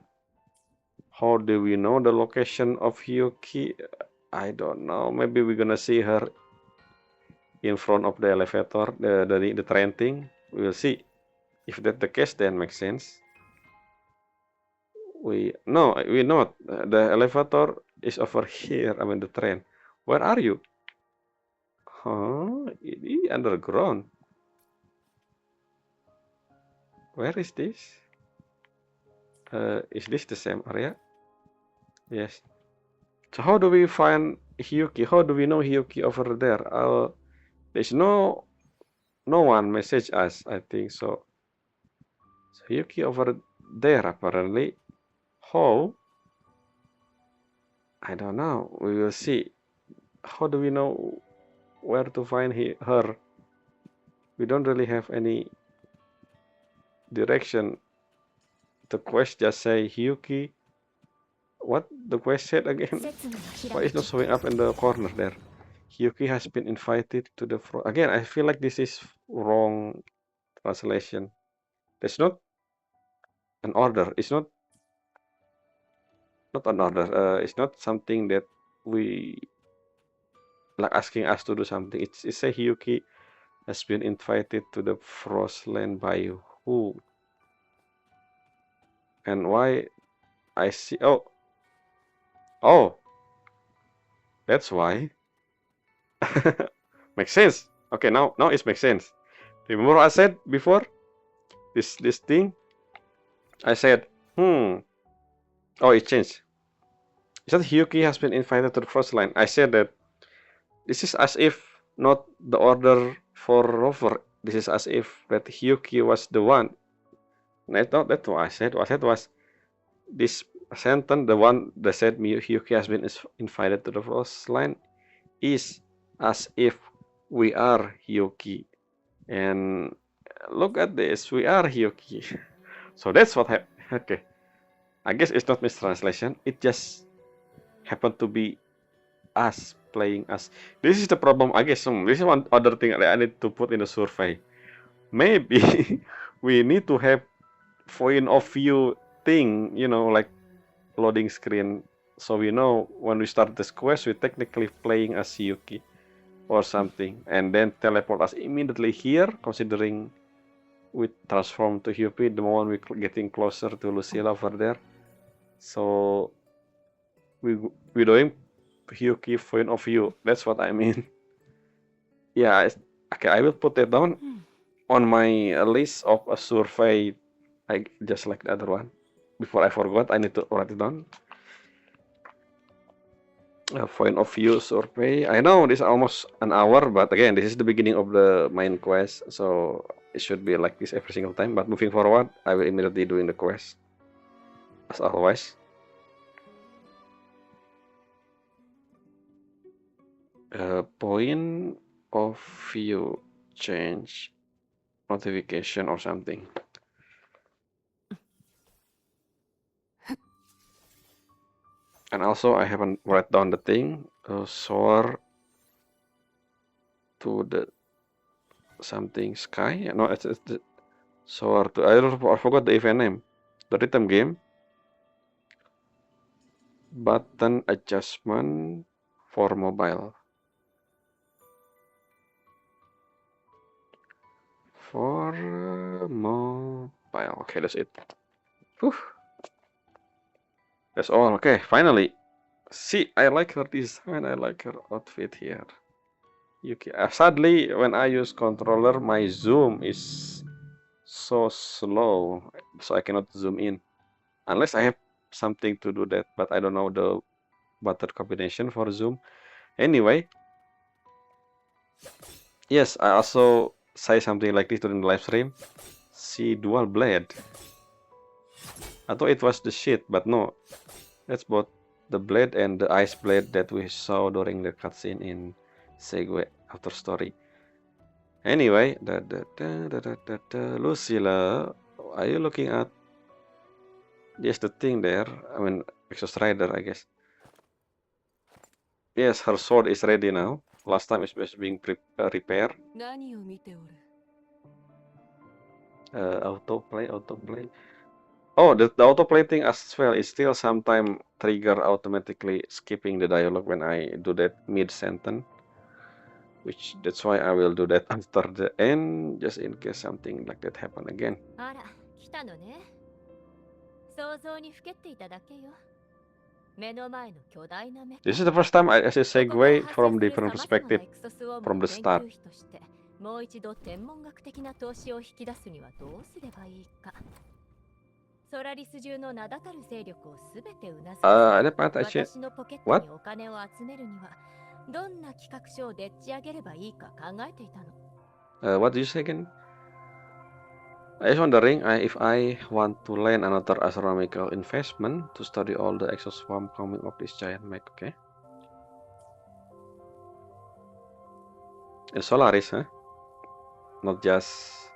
How do we know the location of Hyuki? I don't know. Maybe we're gonna see her in front of the elevator, the train thing. We'll see. If that's the case, then makes sense. We not. The elevator is over here. I mean the train. Where are you? Huh? Ini underground. Where is this? Is this the same area? Yes. So how do we find Hiyuki? How do we know Hiyuki over there? There's no one message us, I think so. So Hiyuki over there apparently. How? I don't know. We will see. How do we know where to find her? We don't really have any direction. The quest just say Hiyuki. What the quest said again? Why is not showing up in the corner there? Hiyuki has been invited to the front. Again, I feel like this is wrong translation. There's not an order. It's not an order. It's not something that we like asking us to do something. It's say Hiyuki has been invited to the Frostland by who? And why I see oh, that's why. Makes sense. Okay, now it makes sense. Remember what I said before? This thing? I said, oh, it changed. It said Hiyuki has been invited to the Frostland. I said that this is as if not the order for Rover. This is as if that Hiyuki was the one. That's not what I said. What I said was this sentence, the one that said Hiyuki has been invited to the Frostland, is as if we are Hiyuki. And look at this, we are Hiyuki. So that's what happened. Okay. I guess it's not mistranslation. It just happened to be us playing us. This is the problem, I guess. This is one other thing that I need to put in the survey. Maybe we need to have point of view thing, like loading screen. So we know when we start this quest, we're technically playing as Hiyuki or something. And then teleport us immediately here, considering we transform to Hiyuki the moment we're getting closer to Lucilla over there. So we're doing Hiyuki point of view. That's what I mean. Yeah, okay, I will put it down on my list of a survey, just like the other one. Before I forgot, I need to write it down. Point of view survey. I know this is almost an hour, but again, this is the beginning of the main quest, so it should be like this every single time. But moving forward, I will immediately doing the quest as always. Point of view change notification or something. And also I haven't write down the thing. Soar to the something sky. No, it's the soar to. I forgot the event name. The rhythm game. Button adjustment for mobile. For mobile. Okay, that's it. Whew. That's all. Okay, finally. See, I like her design. I like her outfit here. Yuki. Sadly, when I use controller, my zoom is so slow, so I cannot zoom in. Unless I have something to do that, but I don't know the button combination for zoom. Anyway, yes, I also say something like this during the live stream. See dual blade. I thought it was the shit, but no. That's both the blade and the ice blade that we saw during the cutscene in Segue After Story. Anyway, Lucilla, are you looking at just the thing there? I mean, Exos Rider, I guess. Yes, her sword is ready now. Last time it was being repaired. Autoplay. Oh, the autoplay thing as well is still sometimes trigger automatically skipping the dialogue when I do that mid-sentence. which that's why I will do that after the end, just in case something like that happen again. あら、来たのね。想像にふけっていただけよ。目の前の巨大な目。This is the first time I see ここから segue 発 from 生する different 様々な perspective エクソスウォーム from の the 研 start. 究費として、もう一度天文学的な投資を引き出すにはどうすればいいか。ソラリス中の名だたる勢力をすべてうなずか Ada part せ、 actually. 私のポケットにお金を集めるには、どんな企画書をでっち上げればいいか考えていたの。What do you say again? I was wondering if I want to land another astronomical investment to study all the exoswarm coming of this giant mech. Okay. In Solaris, huh? Not just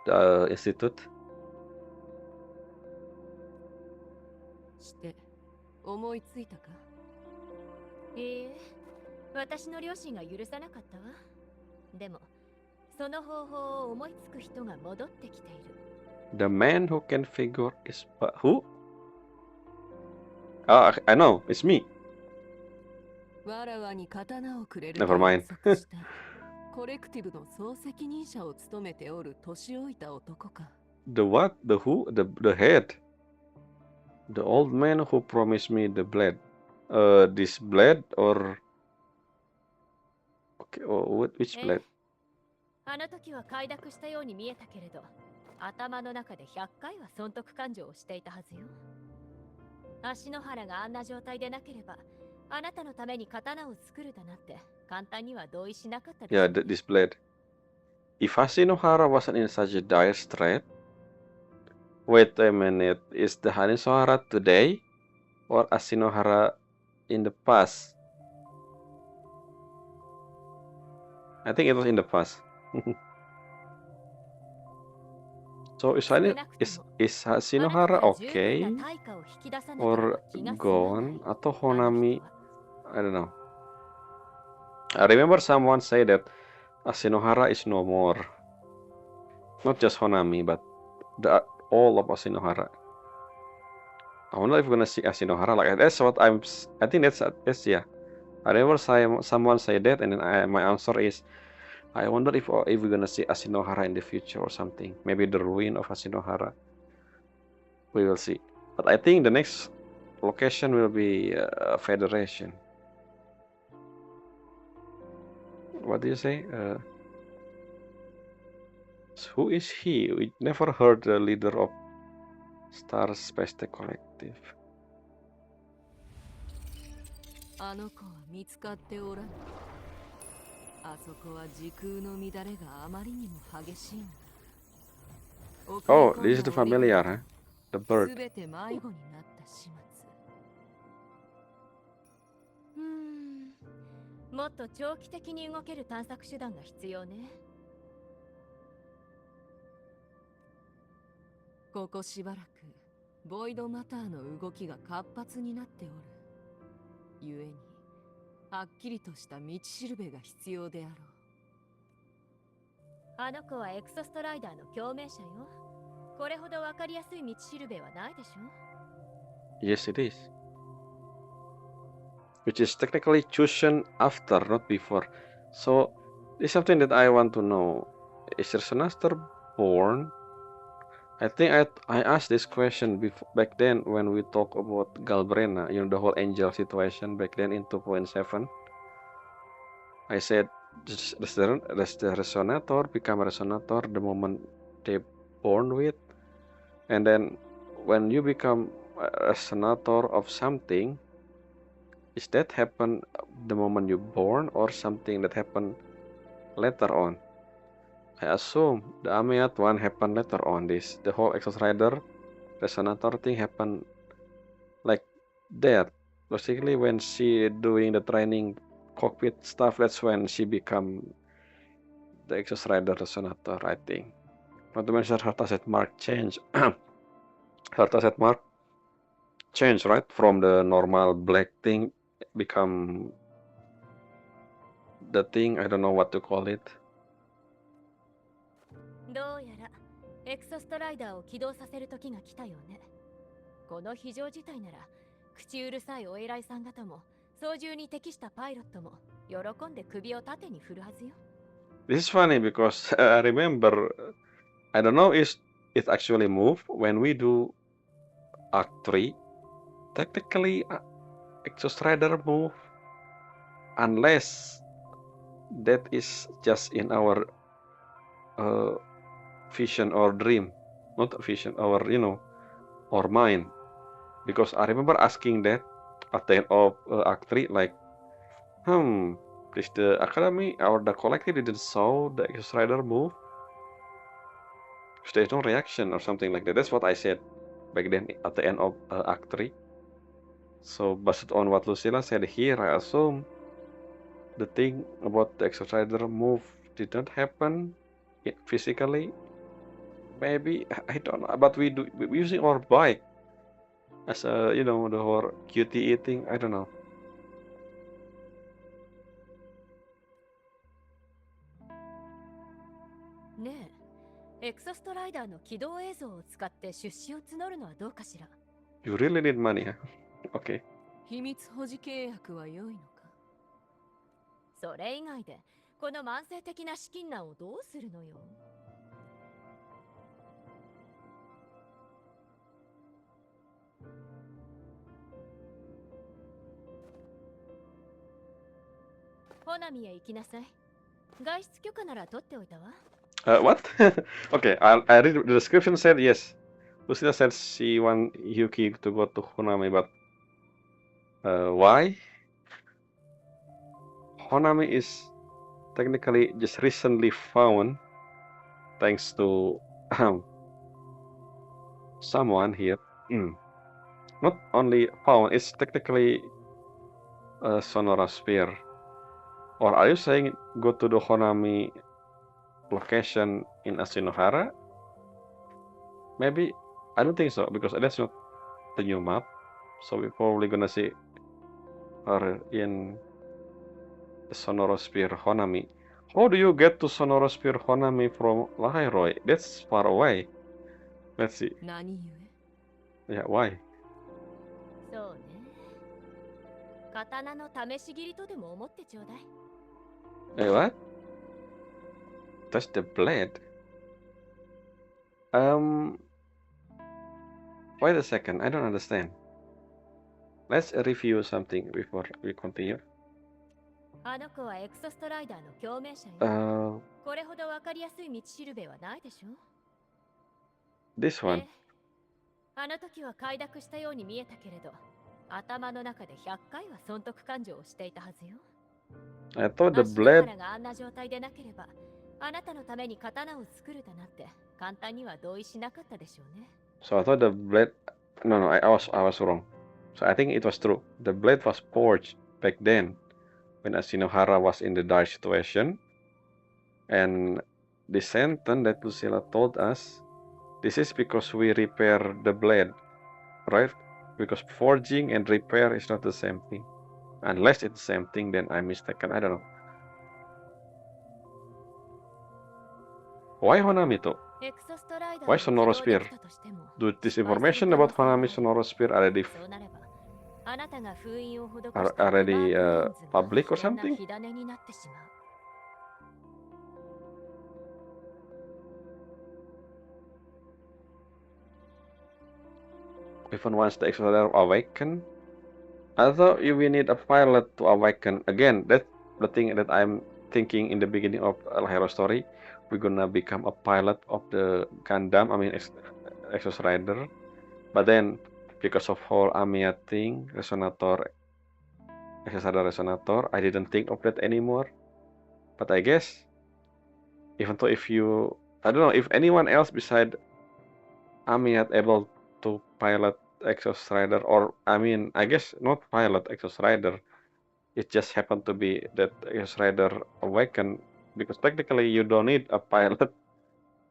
the institute. して思いついたか。いいえ、私の両親が許さなかったわ。でも、その方法を思いつく人が戻ってきている。The man who can figure is who? Oh, I know, it's me. わらわに刀をくれる Never mind. と約束したコレクティブの総責任者を務めておる年老いた男か。The what? The who? The head. The old man who promised me the blade. This blade or okay? Oh, which え blade? あの時は快諾したように見えたけれど、頭の中で100回は損得感情をしていたはずよ。足の腹があんな状態でなければ、あなたのために刀を作るだなんて簡単には同意しなかったでしょ Yeah, this blade. If Hashinohara wasn't in such a dire strait, wait a minute, is the Hashinohara today or Ashinohara in the past? I think it was in the past. So is Hashinohara okay or gone atau Honami? I don't know. I remember someone say that Ashinohara is no more. Not just Honami, but all of Ashinohara. I wonder if we're gonna see Ashinohara. Like that's what I think that's yeah. I remember someone say that, and then my answer is, I wonder if we're gonna see Ashinohara in the future or something. Maybe the ruin of Ashinohara. We will see. But I think the next location will be Federation. What do you say? Who is he? We never heard the leader of Star Space Tech Collective. あの子は見つかっておらぬ。あそこは時空の乱れがあまりにも激しいのだ。Oh, this is the familiar, huh? The bird. すべて迷子になった始末。もっと長期的に動ける探索手段が必要ね。ここしばらくボイドマターの動きが活発になっておる。故にはっきりとした道しるべが必要であろう。あの子はエクソストライダーの共鳴者よ。これほどわかりやすい道しるべはないでしょ。 Yes, it is. Which is technically chosen after, not before. So, this is something that I want to know. Is Resonastor born? I think I asked this question back then when we talk about Galbrena, the whole angel situation back then in 2.7. I said, does the resonator become a resonator the moment they born with? And then when you become a resonator of something, is that happen the moment you born or something that happened later on? I assume the Amiat one happened later on. The whole Exos Rider resonator thing happened like that. Basically, when she doing the training cockpit stuff, that's when she become the Exos Rider resonator, I think. Not to mention her asset mark change. Her asset mark change, right? From the normal black thing become the thing, I don't know what to call it. どうやらエクソストライダーを起動させる時が来たよね。この非常事態なら口うるさいお偉いさん方も操縦に適したパイロットも喜んで首を縦に振るはずよ。 This is funny because I remember, I don't know if it actually move when we do Act 3. Technically, Exos Rider move unless that is just in our vision or dream, not vision, our or mind. Because I remember asking that at the end of Act 3, like, is the Academy or the Collective didn't saw the Exos Rider move? There's no reaction or something like that. That's what I said back then at the end of Act 3. So based on what Lucilla said here, I assume the thing about the Exos Rider move did not happen physically. Maybe, I don't know, but we're using our bike as a, the whole QTE thing. I don't know. ねえ、エクソストライダーの起動映像を使って出資を募るのはどうかしら。 You really need money, huh? Okay. 秘密保持契約は良いのか？それ以外でこの慢性的な資金難をどうするのよ。ホナミへ行きなさい。外出許可なら取っておいたわ。 What? Okay, I read the description said yes. Lucilla said she want Yuki to go to Honami, but why? Honami is technically just recently found thanks to someone here. Not only found, it's technically a Sonora Sphere. Or are you saying go to the Honami location in Ashinohara? Maybe. I don't think so, because that's not the new map. So we're probably gonna see her in the Sonorosphere Honami. How do you get to Sonorosphere Honami from Lahairoi? That's far away. Let's see. 何故？ Yeah, why? そうね。刀の試し切りとでも思ってちょうだい。 Hey, what? That's the blade. Wait a second, I don't understand. Let's review something before we continue. あの子はエクソストライダーの共鳴者よ。 これほどわかりやすい道しるべはないでしょ。 This one. あの時は快諾したように見えたけれど、頭の中で100回は損得感情をしていたはずよ。 I thought the 足の blade. 腹があんな状態でなければ、あなたのために刀を作るだなんて簡単には同意しなかったでしょうね。 So I thought the blade. No, I was wrong. So I think it was true. The blade was forged back then, when Ashinohara was in the dire situation. And the sentence that Lucilla told us, this is because we repair the blade, right? Because forging and repair is not the same thing. Unless it's the same thing, then I'm mistaken. I don't know. Why Honami though? エクソストライダー Why を起動 Sonorosphere? できたとしても、 Do this information about Honami Sonorosphere already そうなれば、あなたが封印を施した already マークレンズが public or 危険な something? 火種になってしまう。 Even once the Exosaurus awaken? I thought we need a pilot to awaken. Again, that's the thing that I'm thinking in the beginning of a hero story. We're gonna become a pilot of the Gundam, I mean Exos Rider. But then, because of whole Amiya thing, Resonator, Exos Rider Resonator, I didn't think of that anymore. But I guess, even though if you, I don't know, if anyone else beside Amiya able to pilot Exos Rider, or I mean, I guess not pilot Exos Rider. It just happened to be that Exos Rider awakened, because technically you don't need a pilot.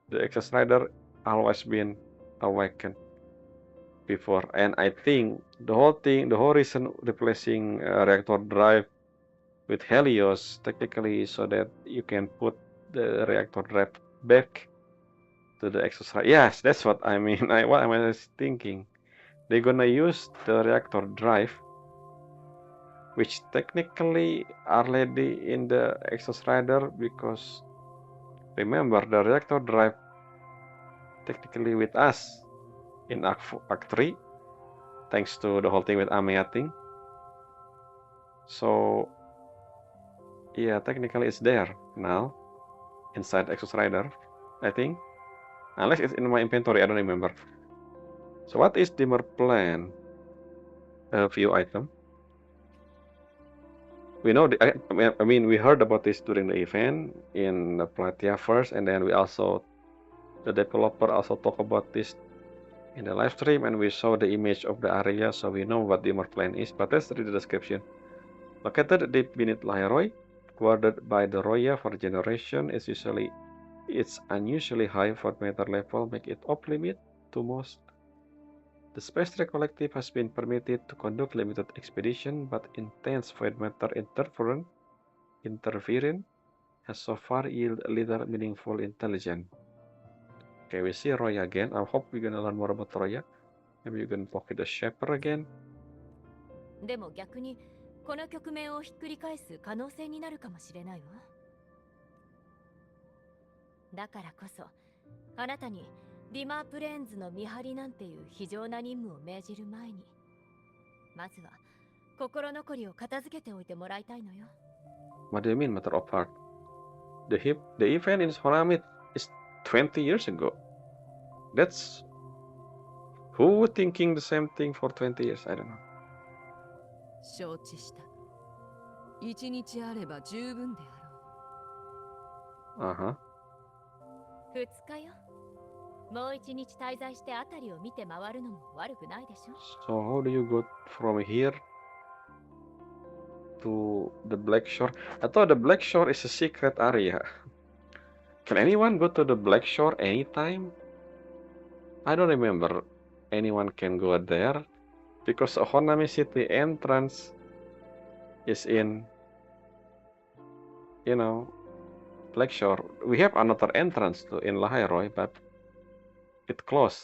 The Exos Rider always been awakened before, and I think the whole reason replacing reactor drive with Helios technically so that you can put the reactor drive back to the Exos Rider. Yes, that's what I mean. What am I thinking? They're gonna use the reactor drive which technically are already in the Exos Rider because remember the reactor drive technically with us in Act 3 thanks to the whole thing with Amea thing. So yeah, technically it's there now inside Exos Rider, I think. Unless it's in my inventory, I don't remember. So what is dimmer plan? View item. We know, I mean, we heard about this during the event in the Plataea first, and then the developer also talked about this in the live stream, and we saw the image of the area, so we know what dimmer plan is, but let's read the description. Located deep beneath Laheroi, guarded by the Roya for generation, it's unusually high for matter level, make it off limit to most. The Space Trek Collective has been permitted to conduct limited expedition, but intense void matter interference has so far yielded little meaningful intelligence. Okay, we see Roya again. I hope we're gonna learn more about Roya. Maybe you're gonna talk with the Shepherd again. でも逆にこの局面をひっくり返す可能性になるかもしれないわ。だからこそあなたにディマープレーンズの見張りなんていう非常な任務を命じる前にまずは心残りを片付けておいてもらいたいのよ。What do you mean, matter of heart? The event in Honami is 20 years ago. That's who thinking the same thing for 20 years? I don't know. 承知した。一日あれば十分であろう。Uh-huh. 2日よ。もう一日滞在してあたりを見て回るのも悪くないでしょ。So how do you go from here to the Black Shore? I thought the Black Shore is a secret area. Can anyone go to the Black Shore anytime? I don't remember anyone can go there because Honami City entrance is in, Black Shore. We have another entrance in Lahairoi, but it closed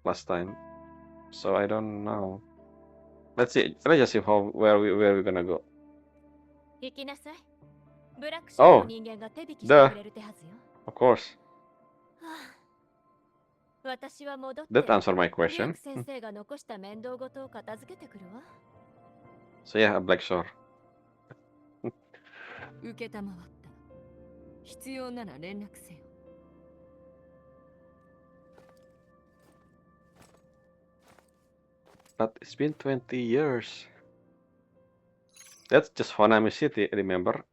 last time, so I don't know. Let's just see where we're gonna go. 行きなさい。ブラックショーの人間が手引きしてくれる手はずよ。Of course. 私は戻って That answered my question. 先生が残した面倒事を片付けてくるわ。So yeah, a Black Shore. 受けたまわった。必要なら連絡せよ。But it's been 20 years. That's just Honami City, remember?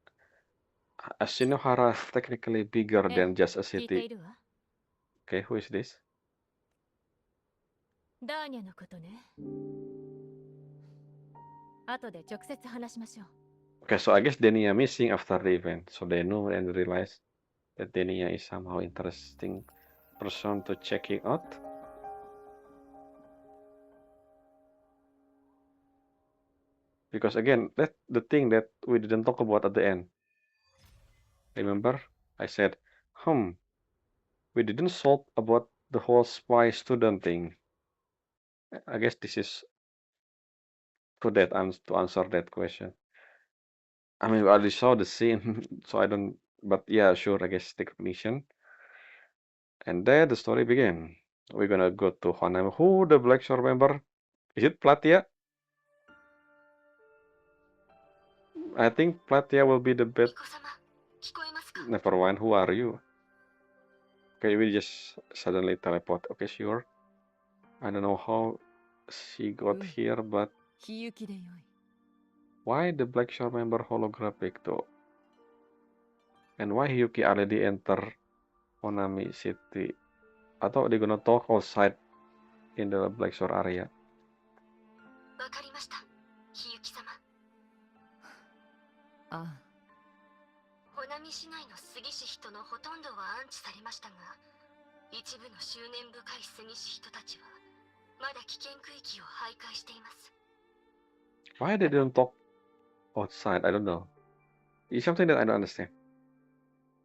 Ashinohara is technically bigger than just a 聞いて city. いるわ。Okay, who is this? ダーニャのことね。後で直接話しましょう。Okay, so I guess Denia missing after the event. So they knew and realized that Denia is somehow interesting person to checking out. Because again, that's the thing that we didn't talk about at the end. Remember? I said, we didn't solve about the whole spy student thing. I guess this is to answer that question. I mean, we already saw the scene, so I don't, but yeah, sure, I guess the recognition. And there the story began. We're gonna go to Honam. Who the Black Shore member? Is it Platia? I think Platia will be the best. Never mind, who are you? Okay, we just suddenly teleport. Okay, sure. I don't know how she got here, but 日行きでよい。 why the Black Shore member holographic though? And why Hyuki already enter Honami City? I thought they're gonna talk outside in the Black Shore area. わかりました。ひゆき様。ああ。ホナミ市内の杉氏人のほとんどは安置されましたが、一部の執念深い杉氏人たちはまだ危険区域を徘徊しています。 Why they didn't talk outside? I don't know. It's something that I don't understand.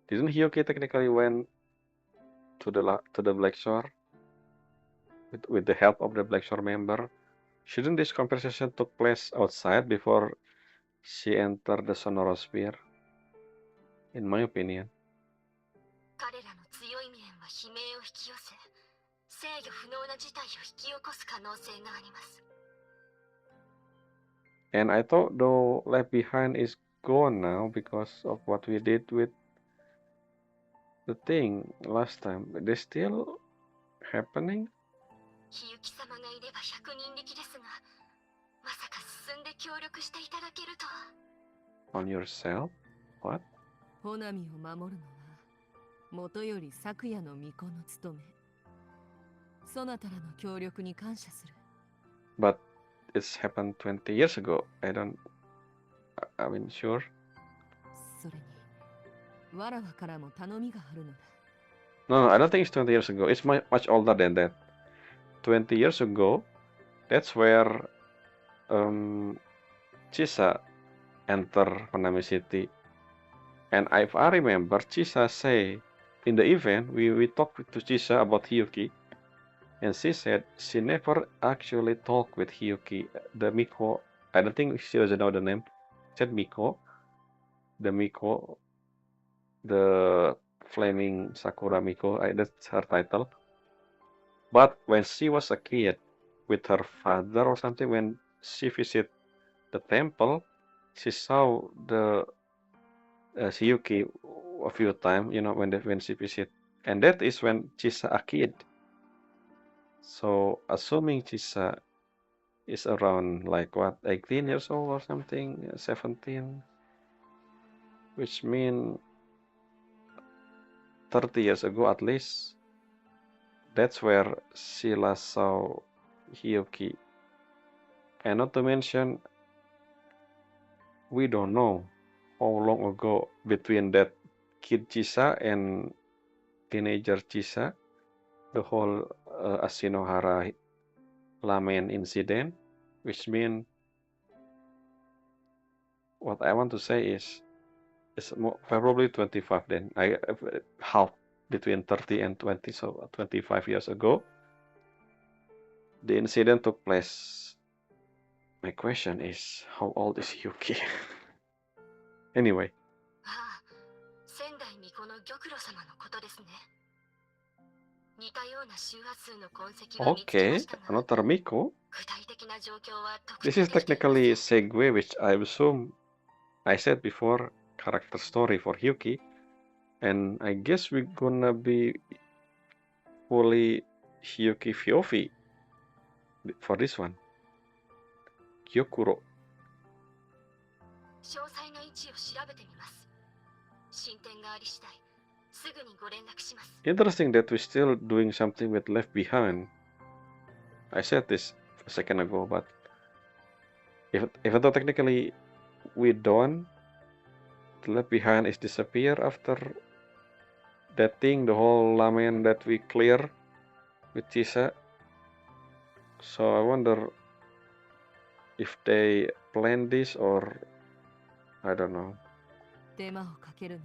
Didn't Hyuki technically went to the Black Shore with the help of the Black Shore member? Shouldn't this conversation took place outside before she entered the Sonorosphere, in my opinion. 彼らの強い面は悲鳴を引き寄せ、制御不能な事態を引き起こす可能性があります。 And I thought though Left Behind is gone now because of what we did with the thing last time. They're still happening? 日行様がいれば百人力ですが、まさか進んで協力していただけるとは。 On yourself? What? 穂波を守るのはもとより昨夜の巫女の務め。そなたらの協力に感謝する。 But it's happened 20 years ago. I mean, sure. それにわらわからも頼みがあるのだ。 No, I don't think it's 20 years ago. It's much older than that. 20 years ago, that's where Chisa enter Hanami City. And if I remember, Chisa say in the event we talked to Chisa about Hiyuki, and she said she never actually talked with Hiyuki. The Miko, I don't think she doesn't know the name. She said Miko, the flaming Sakura Miko. That's her title. But when she was a kid with her father or something, when she visited the temple, she saw the Shiyuki a few times, when she visit, and that is when Chisa a kid. So assuming Chisa is around like what, 18 years old or something, 17, which mean 30 years ago at least. That's where she last saw Hiyuki. And not to mention, we don't know how long ago between that kid Chisa and teenager Chisa, the whole Ashinohara Ramen incident, which mean what I want to say is it's probably 25 then. I half between 30 and 20, so 25 years ago. The incident took place. My question is, how old is Yuki? Anyway. ああ、仙台巫女の玉露様のことですね。似たような周波数の痕跡は見つけま Okay, したが、 another Miko. 具体的な状況は特 This 定 is できていません。 technically segue, which I assume I said before, character story for Hyuki, and I guess we're gonna be fully Hyuki Fyofi for this one. Kyokuro. 詳細な位置を調べてみます。進展があり次第、すぐにご連絡します。 Interesting that we're still doing something with Left Behind. I said this a second ago, but even though technically we don't, Left Behind is disappear after that thing, the whole ramen that we clear with Chisa. So I wonder if they plan this or I don't know. 手間をかける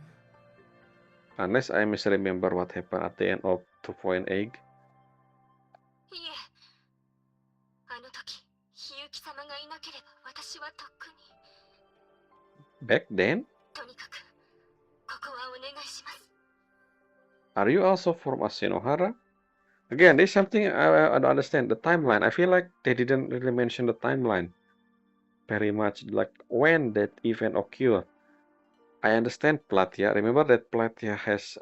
な。 Unless I misremember what happened at the end of 2.8. いえ、あの時、日行様がいなければ私はとっくに。 Back then? とにかく、ここはお願いします。 Are you also from Ashinohara? Again, there's something I don't understand. The timeline. I feel like they didn't really mention the timeline very much. Like when that event occurred. I understand Platya. Remember that Platya has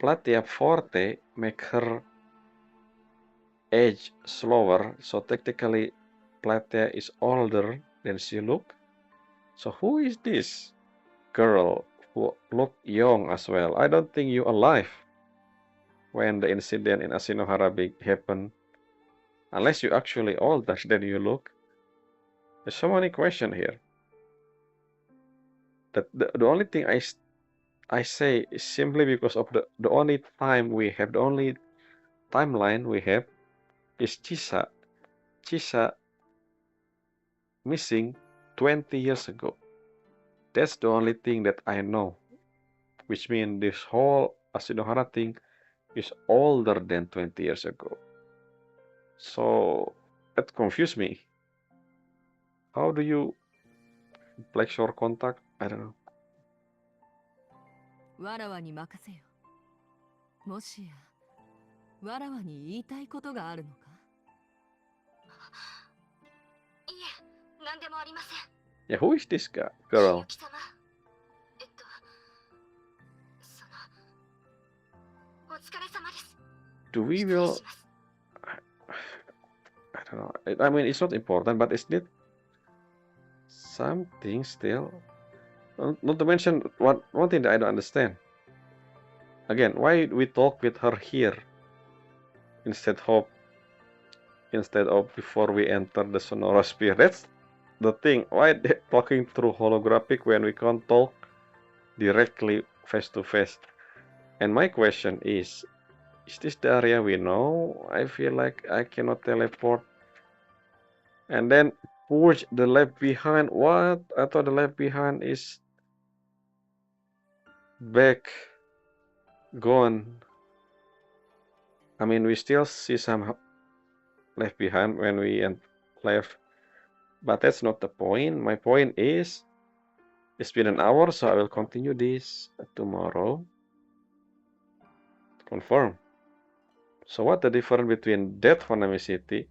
Platya Forte make her age slower. So technically, Platya is older than she look. So who is this girl who look young as well? I don't think you alive when the incident in Ashinohara happened. Unless you actually older than you look. There's so many questions here. That the only thing I say is simply because of the only time we have, the only timeline we have is Chisa. Chisa missing 20 years ago. That's the only thing that I know. Which means this whole Ashinohara thing is older than 20 years ago. So that confused me. How do you Blackshore contact? I don't know. わらわに任せよ。もしや、わらわに言いたいことがあるのか？いえ、何でもありません。 Yeah, who is this girl? みゆき様、お疲れ様です。 Do we 失礼 will? します。 I don't know. I mean, it's not important, but isn't it something still? Not to mention one thing that I don't understand. Again, why we talk with her here instead of before we enter the Sonora Sphere? That's the thing. Why they talking through holographic when we can't talk directly face to face? And my question is this the area we know? I feel like I cannot teleport. And then push the left behind. What? I thought the left behind is back gone. I mean, we still see some left behind when we left, but that's not the point. My point is, it's been an hour, so I will continue this tomorrow. Confirm. So what the difference between that Honami City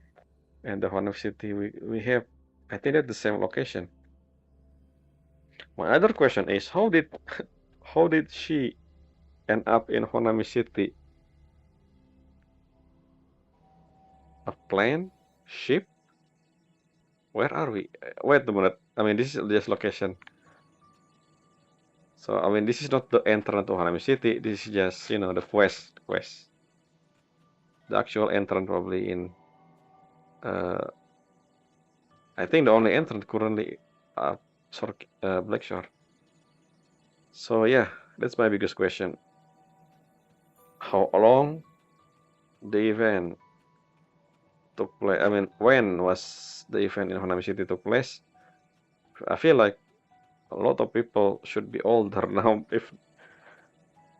and the Honami City we have? I think that's the same location. My other question is, how did she end up in Honami City? A plane? Ship? Where are we? Wait a minute. I mean, this is just location. So, I mean, this is not the entrance to Hanami City. This is just, the quest. The actual entrance probably in, I think the only entrance currently, Blackshore. So, yeah, that's my biggest question. How long the event took place? I mean, when was the event in Hanami City took place? I feel like a lot of people should be older now. If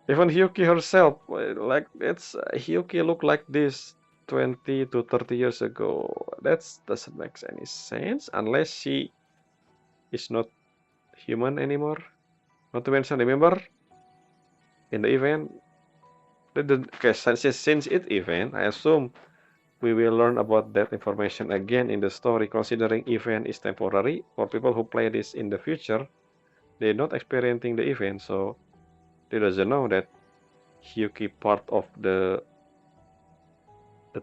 even Hyuki herself, like Hyuki looked like this 20 to 30 years ago. That doesn't make any sense unless she is not human anymore. Not to mention, remember in the event, okay, since it event, I assume we will learn about that information again in the story. Considering event is temporary for people who play this in the future, they're not experiencing the event, so they doesn't know that Hyuki part of the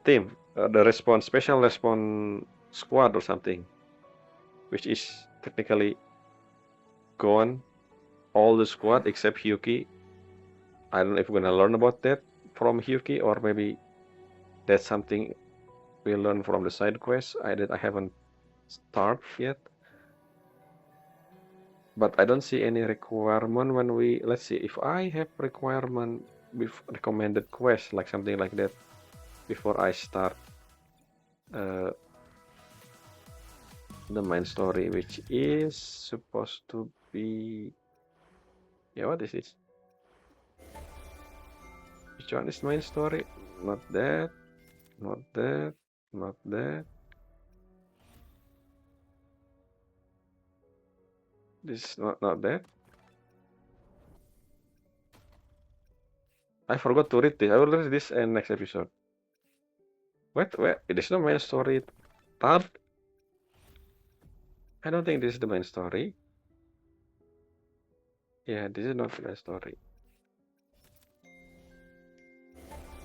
team, the special response squad or something, which is technically gone, all the squad except Hyuki. I don't know if we're gonna learn about that from Hyuki, or maybe that's something we learn from the side quest. I haven't started yet, but I don't see any requirement when let's see if I have requirement with recommended quest, like something like that, before I start the main story, which is supposed to be, yeah, what is this? Which one is main story? Not that, not that, not that. This is not that. I forgot to read this. I will read this in next episode. Wait, this is the main story tab. I don't think this is the main story. Yeah, this is not the main story.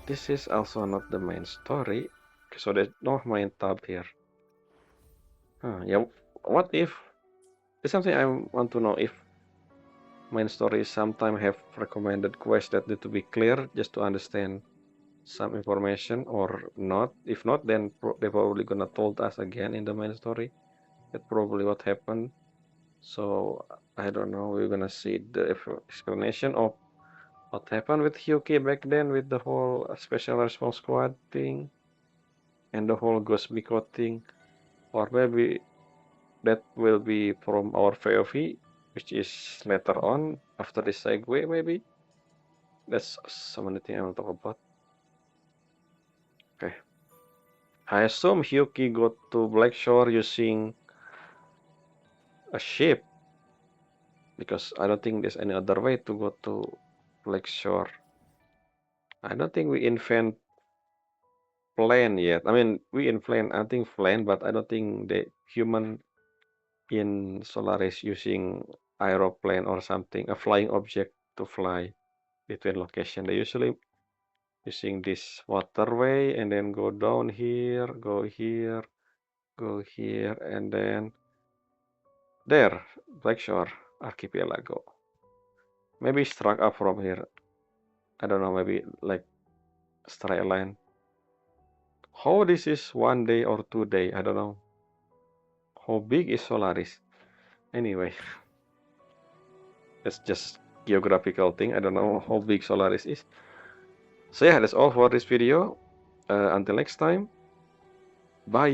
This is also not the main story. So there's no main tab here. Yeah, what if? There's something I want to know if main stories sometimes have recommended quests that need to be clear just to understand some information or not. If not, then they're probably gonna told us again in the main story. That's probably what happened. So I don't know. We're gonna see the explanation of what happened with Hyuki back then with the whole special response squad thing and the whole Ghost Biko thing, or maybe that will be from our POV, which is later on after this segue. Maybe that's so many things I want to talk about. Okay. I assume Hyuki got to Blackshore using a ship, because I don't think there's any other way to go to Lakeshore. I don't think we invent plane yet. I mean, we invent, I think, plane, but I don't think the human in Solaris using aeroplane or something, a flying object to fly between location. They usually using this waterway and then go down here, go here, go here, and then there, Blackshore Archipelago. Maybe struck up from here. I don't know, maybe like straight line. How this is 1 day or 2 day, I don't know. How big is Solaris? Anyway, it's just geographical thing. I don't know how big Solaris is. So yeah, that's all for this video. Until next time, bye.